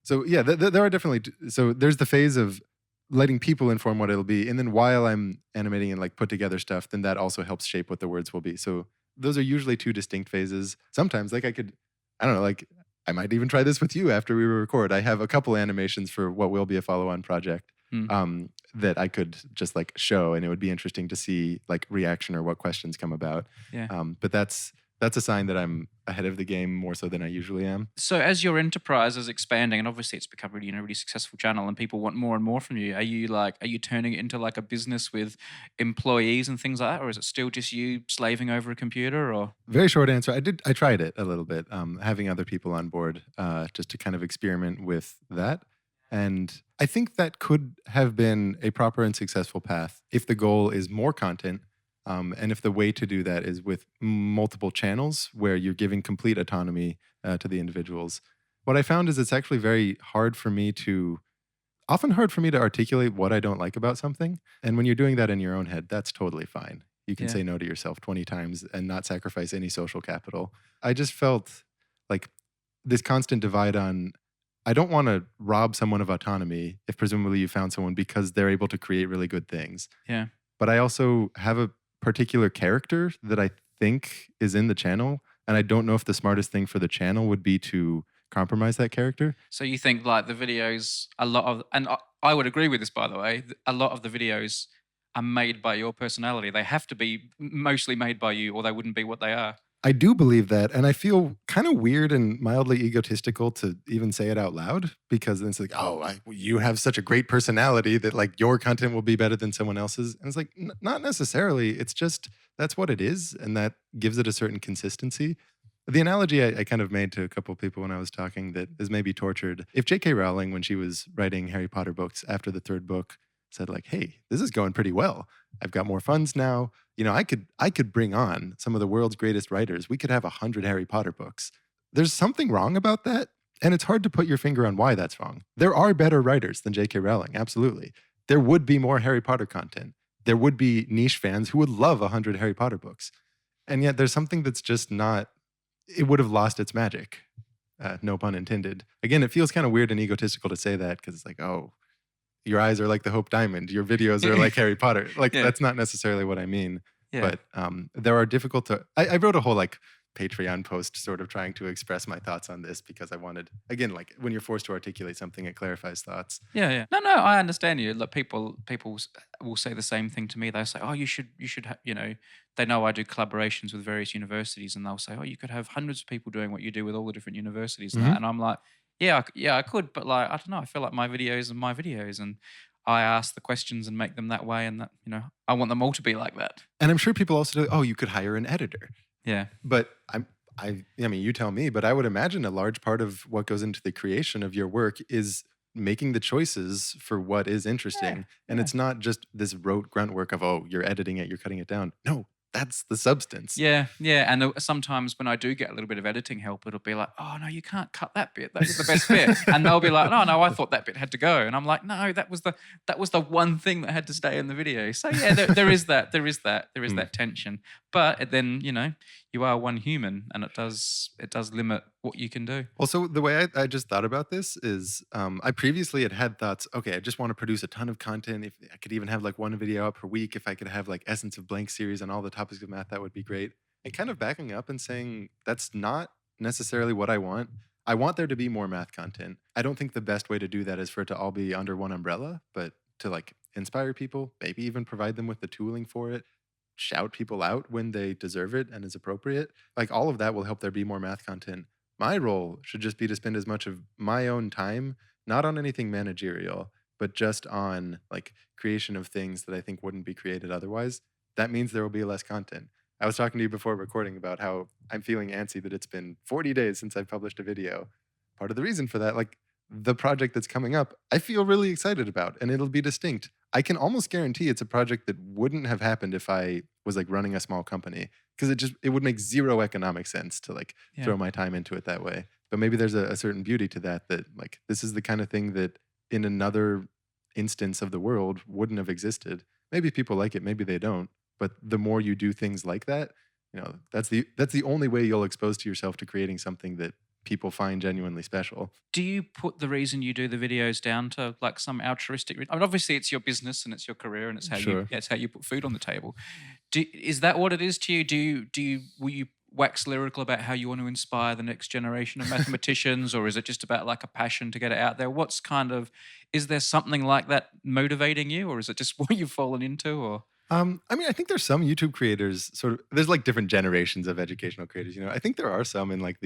So yeah, there are definitely, so there's the phase of letting people inform what it'll be. And then while I'm animating and like put together stuff, then that also helps shape what the words will be. So those are usually two distinct phases. Sometimes like I might even try this with you after we record. I have a couple animations for what will be a follow-on project that I could just like show, and it would be interesting to see like reaction or what questions come about. Yeah. But that's a sign that I'm ahead of the game more so than I usually am. So as your enterprise is expanding, and obviously it's become really, really successful channel, and people want more and more from you, are you turning it into like a business with employees and things like that, or is it still just you slaving over a computer? Or very short answer, I tried it a little bit, having other people on board just to kind of experiment with that. And I think that could have been a proper and successful path if the goal is more content. And if the way to do that is with multiple channels where you're giving complete autonomy to the individuals. What I found is it's actually often hard for me to articulate what I don't like about something. And when you're doing that in your own head, that's totally fine. You can say no to yourself 20 times and not sacrifice any social capital. I just felt like this constant divide on, I don't want to rob someone of autonomy if presumably you found someone because they're able to create really good things. Yeah. But I also have a particular character that I think is in the channel, and I don't know if the smartest thing for the channel would be to compromise that character. So you think like the videos, and I would agree with this, by the way, a lot of the videos are made by your personality. They have to be mostly made by you, or they wouldn't be what they are. I do believe that, and I feel kind of weird and mildly egotistical to even say it out loud, because then it's like, you have such a great personality that like your content will be better than someone else's. And it's like, not necessarily. It's just, that's what it is, and that gives it a certain consistency. The analogy I kind of made to a couple of people when I was talking that is maybe tortured. If J.K. Rowling, when she was writing Harry Potter books after the third book, said like, hey, this is going pretty well. I've got more funds now. I could bring on some of the world's greatest writers. We could have 100 Harry Potter books. There's something wrong about that. And it's hard to put your finger on why that's wrong. There are better writers than J.K. Rowling. Absolutely. There would be more Harry Potter content. There would be niche fans who would love 100 Harry Potter books. And yet there's something that's just not, it would have lost its magic. No pun intended. Again, it feels kind of weird and egotistical to say that because it's like, oh, your eyes are like the Hope Diamond. Your videos are like Harry Potter. Like that's not necessarily what I mean. Yeah. But there are difficult to, I wrote a whole like Patreon post sort of trying to express my thoughts on this because I wanted, again, like when you're forced to articulate something, it clarifies thoughts. Yeah. No, I understand you. Like people will say the same thing to me. They'll say, oh, you should, they know I do collaborations with various universities, and they'll say, oh, you could have hundreds of people doing what you do with all the different universities and that. And I'm like, yeah, I could, but like, I don't know. I feel like my videos are my videos, and I ask the questions and make them that way, and that, I want them all to be like that. And I'm sure people also do, oh, you could hire an editor. Yeah. But I mean, you tell me, but I would imagine a large part of what goes into the creation of your work is making the choices for what is interesting. And it's not just this rote grunt work of, oh, you're editing it, you're cutting it down. No, that's the substance. Yeah, yeah. And sometimes when I do get a little bit of editing help, it'll be like, oh, no, you can't cut that bit. That was the best bit. And they'll be like, no, I thought that bit had to go. And I'm like, no, that was the one thing that had to stay in the video. So yeah, there is that tension. But then, you are one human, and it does limit what you can do. Also, the way I just thought about this is I previously had thoughts, okay, I just want to produce a ton of content. If I could even have like one video up per week, if I could have like Essence of Blank series on all the topics of math, that would be great. And kind of backing up and saying that's not necessarily what I want. I want there to be more math content. I don't think the best way to do that is for it to all be under one umbrella, but to like inspire people, maybe even provide them with the tooling for it, shout people out when they deserve it and is appropriate. Like all of that will help there be more math content. My role should just be to spend as much of my own time, not on anything managerial, but just on like creation of things that I think wouldn't be created otherwise. That means there will be less content. I was talking to you before recording about how I'm feeling antsy that it's been 40 days since I've published a video. Part of the reason for that, like the project that's coming up, I feel really excited about, and it'll be distinct. I can almost guarantee it's a project that wouldn't have happened if I was like running a small company, because it would make zero economic sense to like throw my time into it that way. But maybe there's a certain beauty to that like this is the kind of thing that in another instance of the world wouldn't have existed. Maybe people like it, maybe they don't. But the more you do things like that, that's the only way you'll expose to yourself to creating something that people find genuinely special. Do you put the reason you do the videos down to like some altruistic? I mean, obviously it's your business and it's your career and it's how you put food on the table. Is that what it is to you? Will you wax lyrical about how you want to inspire the next generation of mathematicians, or is it just about like a passion to get it out there? Is there something like that motivating you, or is it just what you've fallen into? Or I mean, I think there's some YouTube creators there's like different generations of educational creators. I think there are some in like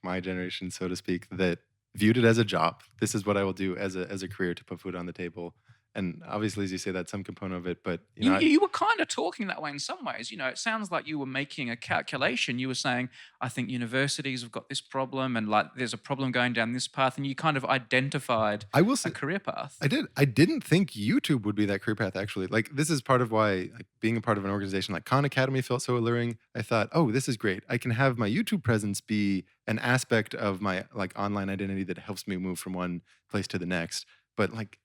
my generation, so to speak, that viewed it as a job. This is what I will do as a career to put food on the table. And obviously, as you say, that's some component of it. But you were kind of talking that way in some ways. It sounds like you were making a calculation. You were saying, I think universities have got this problem, and like there's a problem going down this path, and you kind of identified I will say, a career path. I did. I didn't think YouTube would be that career path, actually. Like, this is part of why being a part of an organization like Khan Academy felt so alluring. I thought, oh, this is great. I can have my YouTube presence be an aspect of my like online identity that helps me move from one place to the next. But like,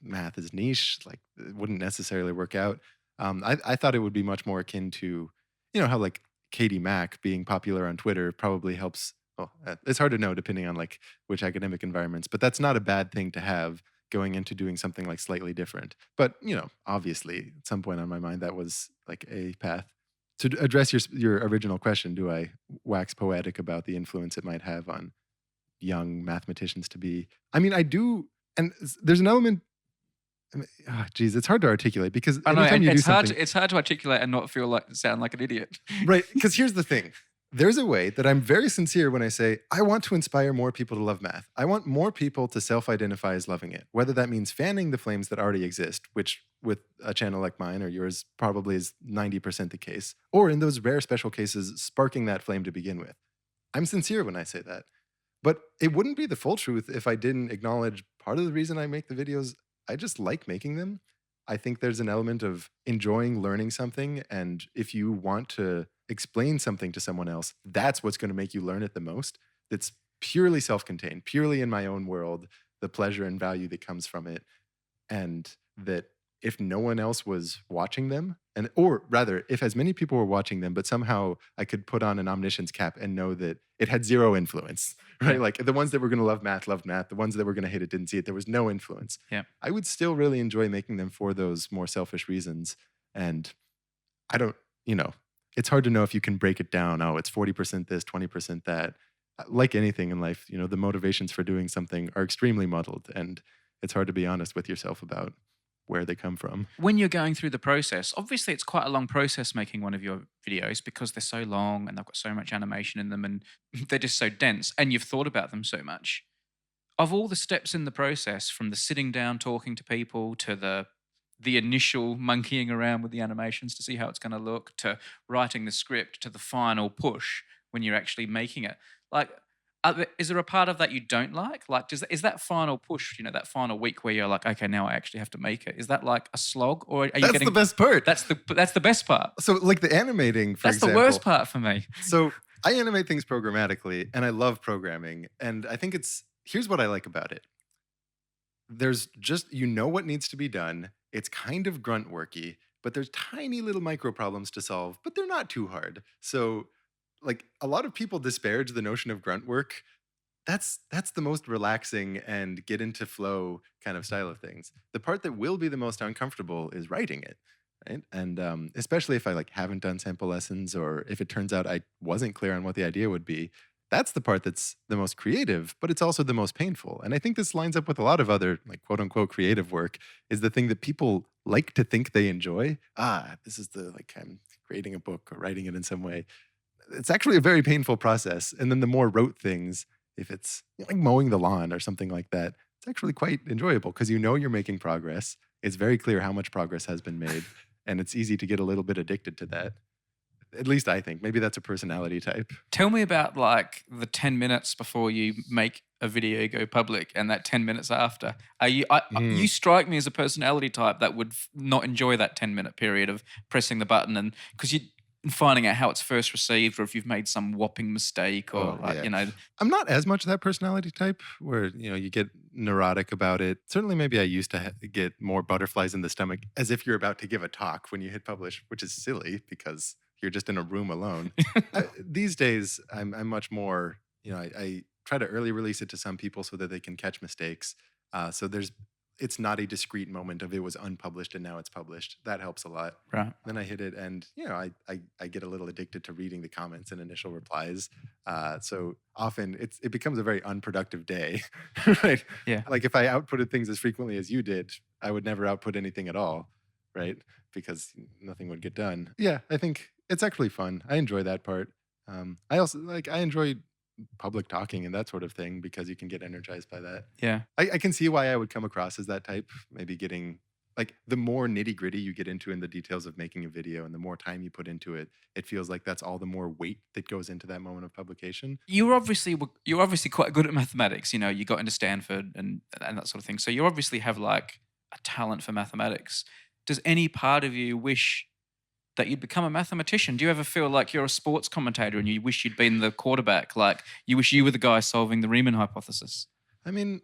math is niche. Like, it wouldn't necessarily work out. I thought it would be much more akin to, how like Katie Mack being popular on Twitter probably helps. Well, it's hard to know depending on like which academic environments, but that's not a bad thing to have going into doing something like slightly different. But obviously, at some point on my mind, that was like a path. To address your original question, do I wax poetic about the influence it might have on young mathematicians to be? I mean, I do. And there's an element, it's hard to articulate because anytime you do something, it's hard to articulate and not sound like an idiot. Right, because here's the thing. There's a way that I'm very sincere when I say, I want to inspire more people to love math. I want more people to self-identify as loving it, whether that means fanning the flames that already exist, which with a channel like mine or yours probably is 90% the case, or in those rare special cases, sparking that flame to begin with. I'm sincere when I say that. But it wouldn't be the full truth if I didn't acknowledge part of the reason I make the videos. I just like making them. I think there's an element of enjoying learning something. And if you want to explain something to someone else, that's what's going to make you learn it the most. That's purely self-contained, purely in my own world, the pleasure and value that comes from it. And that if no one else was watching them, or rather, if as many people were watching them, but somehow I could put on an omniscience cap and know that it had zero influence, right? Like the ones that were going to love math, loved math. The ones that were going to hate it, didn't see it. There was no influence. Yeah. I would still really enjoy making them for those more selfish reasons. And I don't, it's hard to know if you can break it down. Oh, it's 40% this, 20% that. Like anything in life, the motivations for doing something are extremely muddled, and it's hard to be honest with yourself about where they come from. When you're going through the process, obviously it's quite a long process making one of your videos because they're so long and they've got so much animation in them and they're just so dense and you've thought about them so much. Of all the steps in the process, from the sitting down, talking to people, to the initial monkeying around with the animations to see how it's going to look, to writing the script, to the final push when you're actually making it, like, Is there a part of that you don't like? Like, is that final push, that final week where you're like, okay, now I actually have to make it? Is that like a slog, or are you That's getting the best part. That's the best part. So like the animating, for That's example. the worst part for me. So I animate things programmatically, and I love programming. And I think here's what I like about it. There's just, what needs to be done. It's kind of grunt worky, but there's tiny little micro problems to solve, but they're not too hard. So like a lot of people disparage the notion of grunt work. That's the most relaxing and get into flow kind of style of things. The part that will be the most uncomfortable is writing it, right? And especially if I like haven't done sample lessons, or if it turns out I wasn't clear on what the idea would be, that's the part that's the most creative, but it's also the most painful. And I think this lines up with a lot of other like quote unquote creative work, is the thing that people like to think they enjoy. This is the like I'm creating a book or writing it in some way. It's actually a very painful process. And then the more rote things, if it's like mowing the lawn or something like that, it's actually quite enjoyable because you're making progress. It's very clear how much progress has been made, and it's easy to get a little bit addicted to that. At least I think. Maybe that's a personality type. Tell me about like the 10 minutes before you make a video go public and that 10 minutes after. You strike me as a personality type that would not enjoy that 10-minute period of pressing the button, and because you finding out how it's first received, or if you've made some whopping mistake, or I'm not as much that personality type where you get neurotic about it. Certainly maybe I used to get more butterflies in the stomach as if you're about to give a talk when you hit publish, which is silly because you're just in a room alone. These days I'm much more, I try to early release it to some people so that they can catch mistakes. So it's not a discrete moment of it was unpublished and now it's published. That helps a lot. Right. Then I hit it, and I get a little addicted to reading the comments and initial replies. So often it becomes a very unproductive day, right? Yeah. Like if I outputted things as frequently as you did, I would never output anything at all, right? Because nothing would get done. Yeah, I think it's actually fun. I enjoy that part. I also I enjoy public talking and that sort of thing because you can get energized by that. Yeah. I can see why I would come across as that type, maybe getting like the more nitty gritty you get into in the details of making a video and the more time you put into it, it feels like that's all the more weight that goes into that moment of publication. You're obviously quite good at mathematics. You got into Stanford and that sort of thing. So you obviously have like a talent for mathematics. Does any part of you wish that you'd become a mathematician? Do you ever feel like you're a sports commentator and you wish you'd been the quarterback? Like you wish you were the guy solving the Riemann hypothesis? I mean,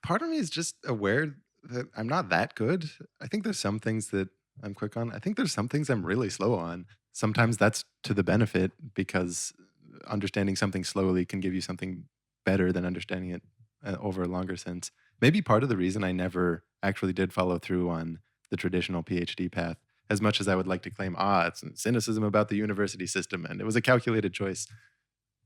part of me is just aware that I'm not that good. I think there's some things that I'm quick on. I think there's some things I'm really slow on. Sometimes that's to the benefit because understanding something slowly can give you something better than understanding it over a longer sense. Maybe part of the reason I never actually did follow through on the traditional PhD path, as much as I would like to claim, it's cynicism about the university system and it was a calculated choice.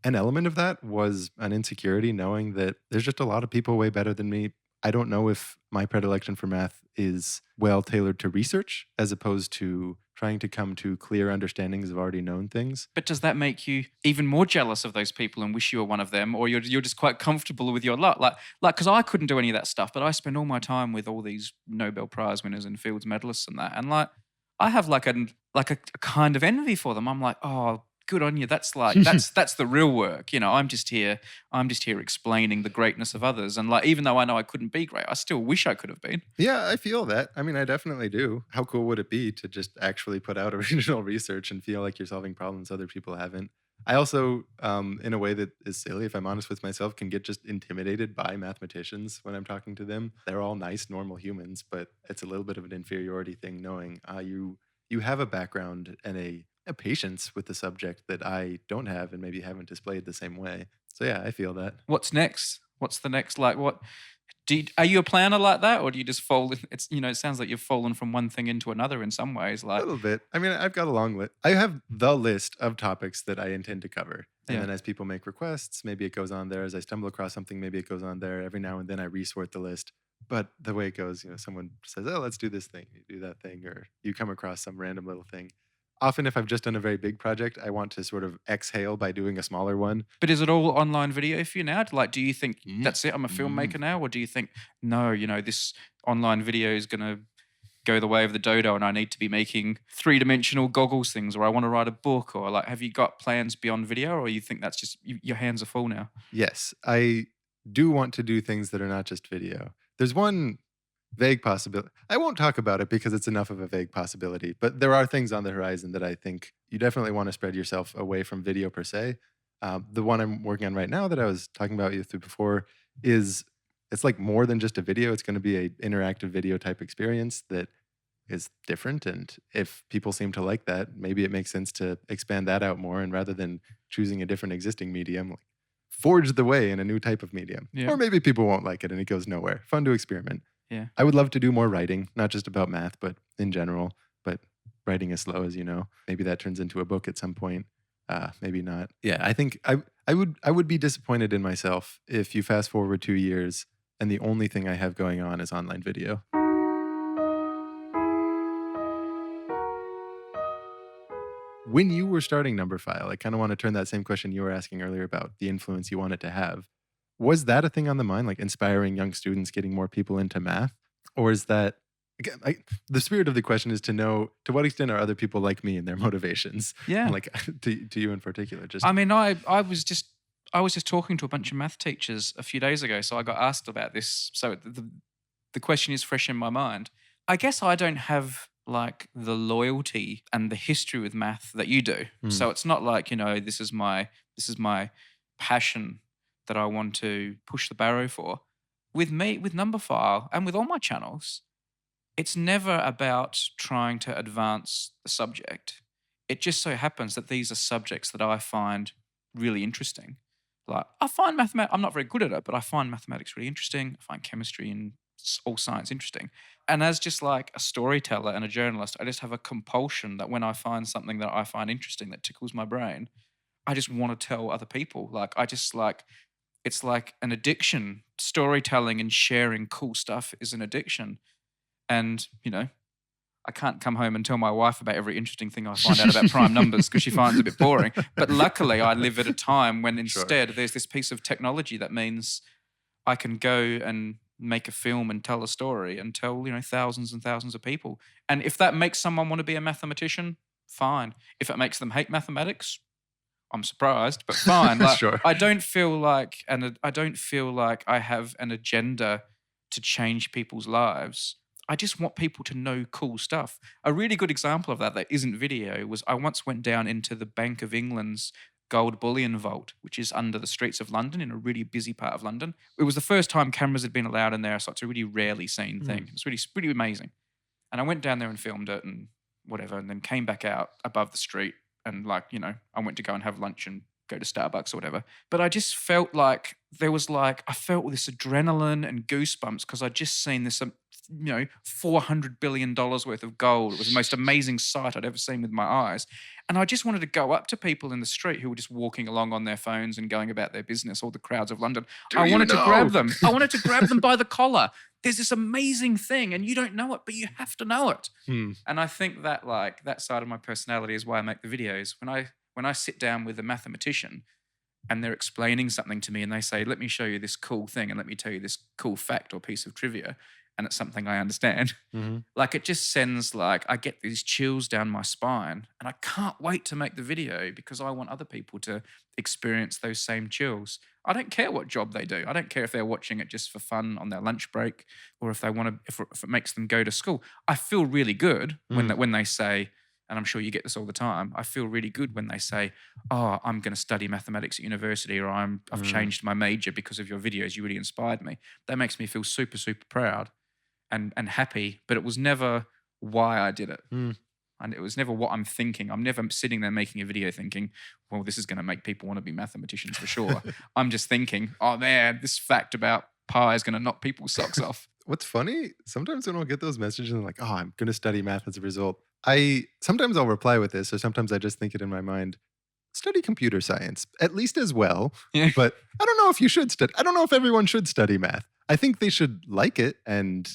An element of that was an insecurity knowing that there's just a lot of people way better than me. I don't know if my predilection for math is well tailored to research as opposed to trying to come to clear understandings of already known things. But does that make you even more jealous of those people and wish you were one of them, or you're just quite comfortable with your luck? Like, because I couldn't do any of that stuff, but I spend all my time with all these Nobel Prize winners and Fields medalists and that, and like I have like a kind of envy for them. I'm like, oh, good on you. That's like that's the real work. I'm just here explaining the greatness of others. And like, even though I know I couldn't be great, I still wish I could have been. Yeah, I feel that. I mean, I definitely do. How cool would it be to just actually put out original research and feel like you're solving problems other people haven't? I also, in a way that is silly, if I'm honest with myself, can get just intimidated by mathematicians when I'm talking to them. They're all nice, normal humans, but it's a little bit of an inferiority thing knowing you have a background and a patience with the subject that I don't have and maybe haven't displayed the same way. So yeah, I feel that. What's next? What's the next, like what? Are you a planner like that, or do you just fall? It sounds like you've fallen from one thing into another in some ways. Like a little bit. I mean, I've got a long list. I have the list of topics that I intend to cover. And then as people make requests, maybe it goes on there. As I stumble across something, maybe it goes on there. Every now and then I resort the list. But the way it goes, someone says, oh, let's do this thing. You do that thing, or you come across some random little thing. Often if I've just done a very big project, I want to sort of exhale by doing a smaller one. But is it all online video for you now? Like, do you think that's it? I'm a filmmaker now? Or do you think, no, this online video is going to go the way of the dodo and I need to be making 3-dimensional goggles things, or I want to write a book, or like, have you got plans beyond video, or you think that's just your hands are full now? Yes, I do want to do things that are not just video. There's one vague possibility. I won't talk about it because it's enough of a vague possibility, but there are things on the horizon that I think you definitely want to spread yourself away from video per se. The one I'm working on right now that I was talking about you through before is it's like more than just a video. It's going to be an interactive video type experience that is different. And if people seem to like that, maybe it makes sense to expand that out more. And rather than choosing a different existing medium, like forge the way in a new type of medium. Yeah. Or maybe people won't like it and it goes nowhere. Fun to experiment. Yeah. I would love to do more writing, not just about math, but in general. But writing is slow, as you know. Maybe that turns into a book at some point. Maybe not. Yeah, I think I would be disappointed in myself if you fast forward 2 years and the only thing I have going on is online video. When you were starting Numberphile, I kind of want to turn that same question you were asking earlier about the influence you want it to have. Was that a thing on the mind, like inspiring young students, getting more people into math? Or is that, again, the spirit of the question is to know to what extent are other people like me and their motivations? Yeah. And like to you in particular. Just I mean, I was just talking to a bunch of math teachers a few days ago, so I got asked about this. So the question is fresh in my mind. I guess I don't have like the loyalty and the history with math that you do. So it's not like, this is my passion that I want to push the barrow for. With me, with Numberphile and with all my channels, it's never about trying to advance the subject. It just so happens that these are subjects that I find really interesting. Like, I find mathematics, I'm not very good at it, but I find mathematics really interesting. I find chemistry and all science interesting. And as just like a storyteller and a journalist, I just have a compulsion that when I find something that I find interesting that tickles my brain, I just want to tell other people. Like, it's like an addiction. Storytelling and sharing cool stuff is an addiction. And, I can't come home and tell my wife about every interesting thing I find out about prime numbers because she finds it a bit boring. But luckily, I live at a time when instead there's this piece of technology that means I can go and make a film and tell a story and tell, thousands and thousands of people. And if that makes someone want to be a mathematician, fine. If it makes them hate mathematics, I'm surprised, but fine. Like, Sure. I don't feel like I have an agenda to change people's lives. I just want people to know cool stuff. A really good example of that isn't video was I once went down into the Bank of England's gold bullion vault, which is under the streets of London in a really busy part of London. It was the first time cameras had been allowed in there, so it's a really rarely seen thing. It was really amazing. And I went down there and filmed it and whatever, and then came back out above the street and I went to go and have lunch and go to Starbucks or whatever. But I just felt like I felt this adrenaline and goosebumps because I'd just seen this, $400 billion worth of gold. It was the most amazing sight I'd ever seen with my eyes. And I just wanted to go up to people in the street who were just walking along on their phones and going about their business, all the crowds of London. I wanted to grab them. I wanted to grab them by the collar. There's this amazing thing and you don't know it, but you have to know it. And I think that that side of my personality is why I make the videos. When I sit down with a mathematician and they're explaining something to me and they say, let me show you this cool thing and let me tell you this cool fact or piece of trivia, and it's something I understand, it just sends I get these chills down my spine and I can't wait to make the video because I want other people to experience those same chills. I don't care what job they do. I don't care if they're watching it just for fun on their lunch break or if they want to, if it makes them go to school. I feel really good when they say, and I'm sure you get this all the time, I feel really good when they say, oh, I'm going to study mathematics at university or I've changed my major because of your videos. You really inspired me. That makes me feel super, super proud and happy, but it was never why I did it. And it was never what I'm thinking. I'm never sitting there making a video thinking, well, this is going to make people want to be mathematicians for sure. I'm just thinking, oh man, this fact about pi is going to knock people's socks off. What's funny, sometimes when I'll get those messages and like, oh, I'm going to study math as a result, sometimes I'll reply with this, or sometimes I just think it in my mind, study computer science, at least as well. Yeah. But I don't know if you should study. I don't know if everyone should study math. I think they should like it and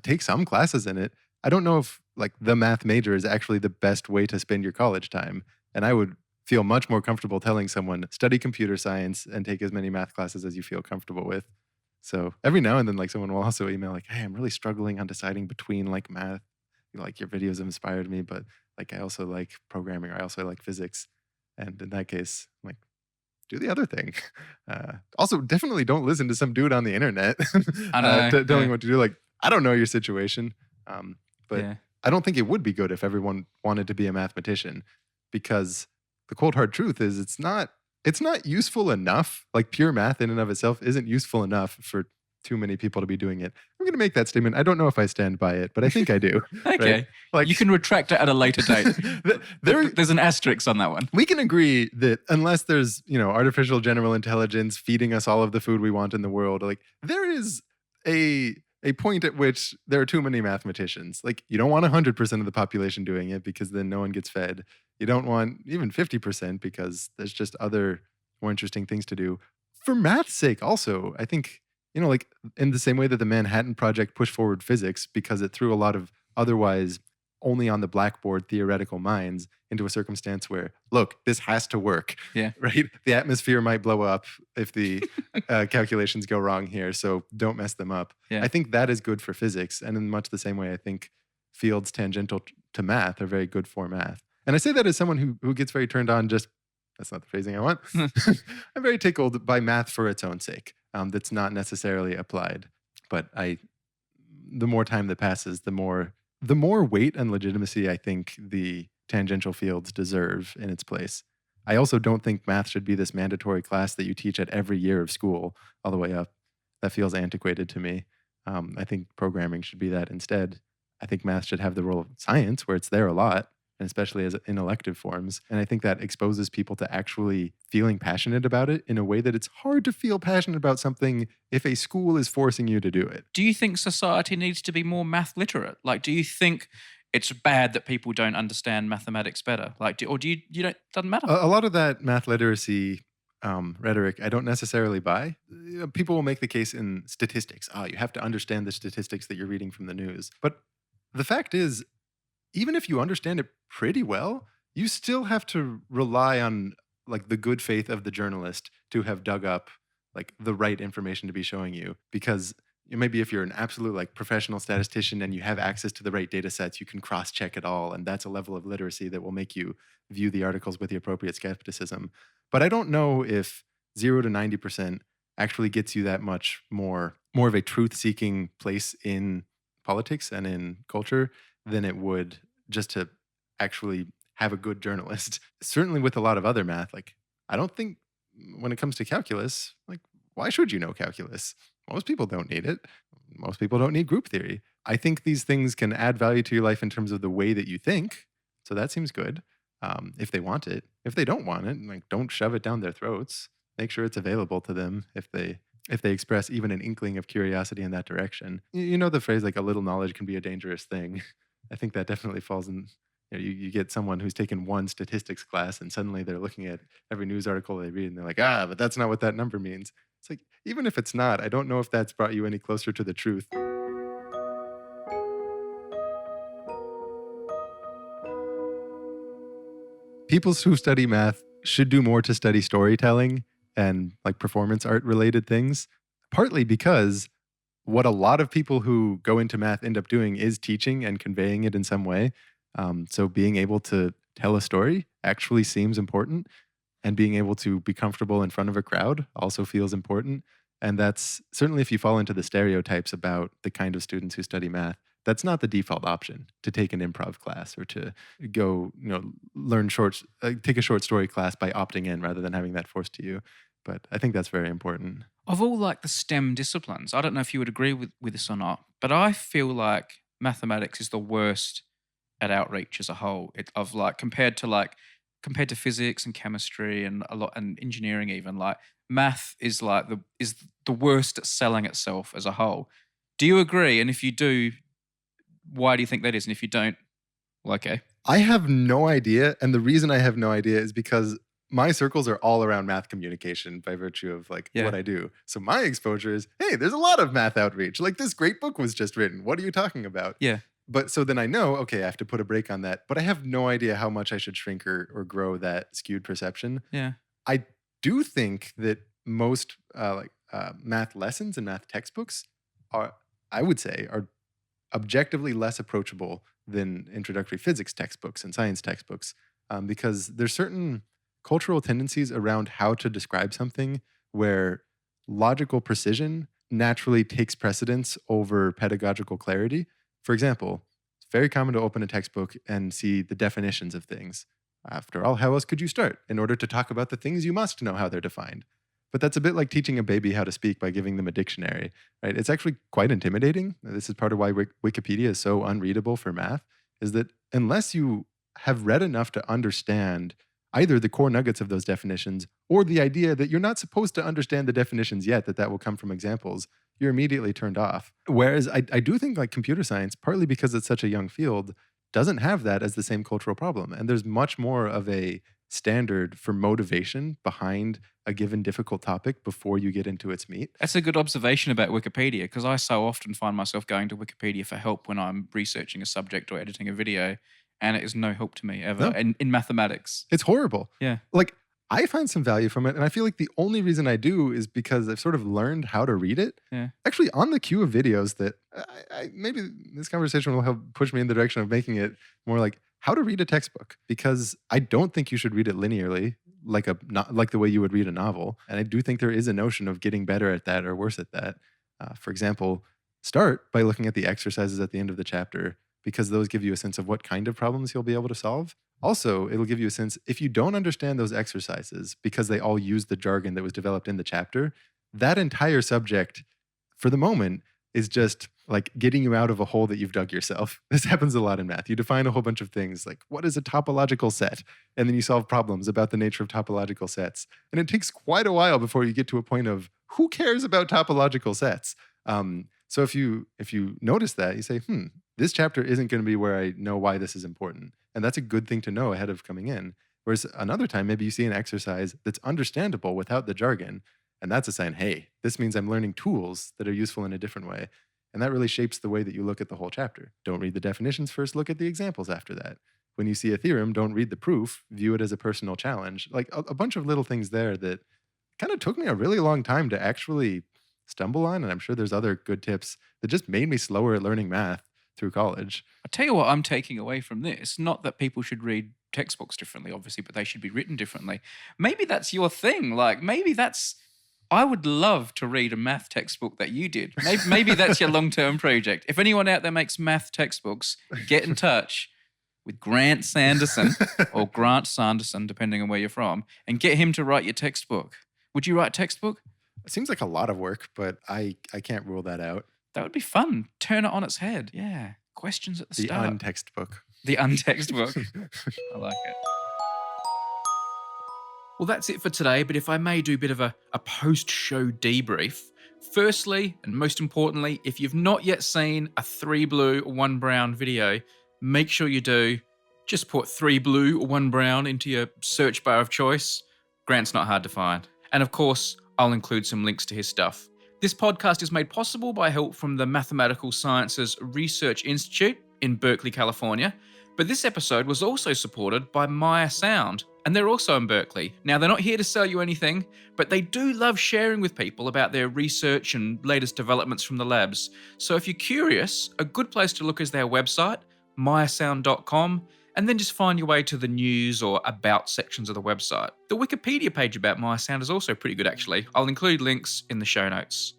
take some classes in it. I don't know if the math major is actually the best way to spend your college time. And I would feel much more comfortable telling someone, study computer science and take as many math classes as you feel comfortable with. So every now and then, like someone will also email like, hey, I'm really struggling on deciding between like math. Like your videos have inspired me, but like I also like programming or I also like physics. And in that case, I'm like, do the other thing. Also, definitely don't listen to some dude on the internet I know, telling yeah. what to do. Like, I don't know your situation, but Yeah. I don't think it would be good if everyone wanted to be a mathematician, because the cold hard truth is it's not useful enough. Like pure math in and of itself isn't useful enough for too many people to be doing it. I'm going to make that statement. I don't know if I stand by it, but I think I do. Okay. Right? Like You can retract it at a later date. There's an asterisk on that one. We can agree that unless there's, artificial general intelligence feeding us all of the food we want in the world, like there is a point at which there are too many mathematicians. Like you don't want 100% of the population doing it because then no one gets fed. You don't want even 50% because there's just other more interesting things to do. For math's sake also, I think, like in the same way that the Manhattan Project pushed forward physics because it threw a lot of otherwise only on the blackboard theoretical minds into a circumstance where, look, this has to work. Yeah. Right? The atmosphere might blow up if the calculations go wrong here, so don't mess them up. Yeah. I think that is good for physics. And in much the same way, I think fields tangential to math are very good for math. And I say that as someone who gets very turned on that's not the phrasing I want. I'm very tickled by math for its own sake. That's not necessarily applied. But the more time that passes, the more weight and legitimacy I think the tangential fields deserve in its place. I also don't think math should be this mandatory class that you teach at every year of school all the way up. That feels antiquated to me. I think programming should be that instead. I think math should have the role of science where it's there a lot, and especially as in elective forms. And I think that exposes people to actually feeling passionate about it in a way that it's hard to feel passionate about something if a school is forcing you to do it. Do you think society needs to be more math literate? Like, do you think it's bad that people don't understand mathematics better? Like, do you don't, doesn't matter? A lot of that math literacy rhetoric, I don't necessarily buy. People will make the case in statistics. You have to understand the statistics that you're reading from the news. But the fact is, even if you understand it pretty well, you still have to rely on like the good faith of the journalist to have dug up like the right information to be showing you. Because maybe if you're an absolute like professional statistician and you have access to the right data sets, you can cross-check it all. And that's a level of literacy that will make you view the articles with the appropriate skepticism. But I don't know if 0 to 90% actually gets you that much more of a truth-seeking place in politics and in culture than it would just to actually have a good journalist. Certainly with a lot of other math, like I don't think when it comes to calculus, like why should you know calculus? Most people don't need it. Most people don't need group theory. I think these things can add value to your life in terms of the way that you think. So that seems good. If they want it. If they don't want it, like don't shove it down their throats. Make sure it's available to them if they express even an inkling of curiosity in that direction. You know the phrase like a little knowledge can be a dangerous thing. I think that definitely falls in. You get someone who's taken one statistics class and suddenly they're looking at every news article they read and they're like, but that's not what that number means. It's like, even if it's not, I don't know if that's brought you any closer to the truth. People who study math should do more to study storytelling and like performance art related things, partly because what a lot of people who go into math end up doing is teaching and conveying it in some way. So being able to tell a story actually seems important, and being able to be comfortable in front of a crowd also feels important. And that's certainly, if you fall into the stereotypes about the kind of students who study math, that's not the default option to take an improv class or to go, learn take a short story class by opting in rather than having that forced to you. But I think that's very important. Of all like the STEM disciplines, I don't know if you would agree with this or not, but I feel like mathematics is the worst at outreach as a whole. Compared to physics and chemistry and and engineering, even like math is the worst at selling itself as a whole. Do you agree? And if you do, why do you think that is? And if you don't, well, okay. I have no idea. And the reason I have no idea is because my circles are all around math communication by virtue of what I do. So my exposure is, hey, there's a lot of math outreach. Like this great book was just written. What are you talking about? Yeah. But so then I know, okay, I have to put a break on that. But I have no idea how much I should shrink or grow that skewed perception. Yeah. I do think that most math lessons and math textbooks I would say, are objectively less approachable than introductory physics textbooks and science textbooks, because there's certain cultural tendencies around how to describe something where logical precision naturally takes precedence over pedagogical clarity. For example, it's very common to open a textbook and see the definitions of things. After all, how else could you start in order to talk about the things you must know how they're defined? But that's a bit like teaching a baby how to speak by giving them a dictionary, right? It's actually quite intimidating. This is part of why Wikipedia is so unreadable for math, is that unless you have read enough to understand either the core nuggets of those definitions or the idea that you're not supposed to understand the definitions yet, that will come from examples, you're immediately turned off. Whereas I do think like computer science, partly because it's such a young field, doesn't have that as the same cultural problem. And there's much more of a standard for motivation behind a given difficult topic before you get into its meat. That's a good observation about Wikipedia, because I so often find myself going to Wikipedia for help when I'm researching a subject or editing a video, and it is no help to me ever in mathematics. It's horrible. Yeah. Like, I find some value from it, and I feel like the only reason I do is because I've sort of learned how to read it. Yeah. Actually, on the queue of videos that maybe this conversation will help push me in the direction of making it more like how to read a textbook, because I don't think you should read it linearly, not like the way you would read a novel. And I do think there is a notion of getting better at that or worse at that. For example, start by looking at the exercises at the end of the chapter, because those give you a sense of what kind of problems you'll be able to solve. Also, it'll give you a sense, if you don't understand those exercises because they all use the jargon that was developed in the chapter, that entire subject, for the moment, is just like getting you out of a hole that you've dug yourself. This happens a lot in math. You define a whole bunch of things like, what is a topological set? And then you solve problems about the nature of topological sets. And it takes quite a while before you get to a point of, who cares about topological sets? So if you notice that, you say, this chapter isn't going to be where I know why this is important. And that's a good thing to know ahead of coming in. Whereas another time, maybe you see an exercise that's understandable without the jargon. And that's a sign, hey, this means I'm learning tools that are useful in a different way. And that really shapes the way that you look at the whole chapter. Don't read the definitions first, look at the examples after that. When you see a theorem, don't read the proof, view it as a personal challenge. Like a bunch of little things there that kind of took me a really long time to actually stumble on. And I'm sure there's other good tips that just made me slower at learning math through college. I'll tell you what I'm taking away from this. Not that people should read textbooks differently, obviously, but they should be written differently. Maybe that's your thing. Like, I would love to read a math textbook that you did. Maybe that's your long-term project. If anyone out there makes math textbooks, get in touch with Grant Sanderson or Grant Sanderson, depending on where you're from, and get him to write your textbook. Would you write a textbook? It seems like a lot of work, but I can't rule that out. That would be fun. Turn it on its head. Yeah. Questions at the start. The untextbook. The untextbook. I like it. Well, that's it for today, but if I may do a bit of a post-show debrief. Firstly, and most importantly, if you've not yet seen a 3blue1brown video, make sure you do. Just put 3blue1brown into your search bar of choice. Grant's not hard to find. And of course, I'll include some links to his stuff. This podcast is made possible by help from the Mathematical Sciences Research Institute in Berkeley, California. But this episode was also supported by Maya Sound, and they're also in Berkeley. Now, they're not here to sell you anything, but they do love sharing with people about their research and latest developments from the labs. So if you're curious, a good place to look is their website, mayasound.com, and then just find your way to the news or about sections of the website. The Wikipedia page about Maya Sound is also pretty good, actually. I'll include links in the show notes.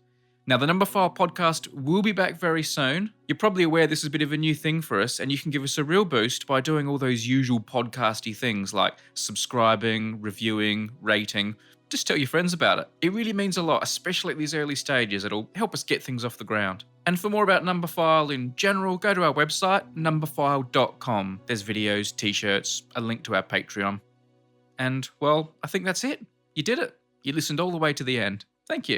Now, the Numberphile podcast will be back very soon. You're probably aware this is a bit of a new thing for us, and you can give us a real boost by doing all those usual podcasty things like subscribing, reviewing, rating. Just tell your friends about it. It really means a lot, especially at these early stages. It'll help us get things off the ground. And for more about Numberphile in general, go to our website, numberphile.com. There's videos, t-shirts, a link to our Patreon. And, well, I think that's it. You did it. You listened all the way to the end. Thank you.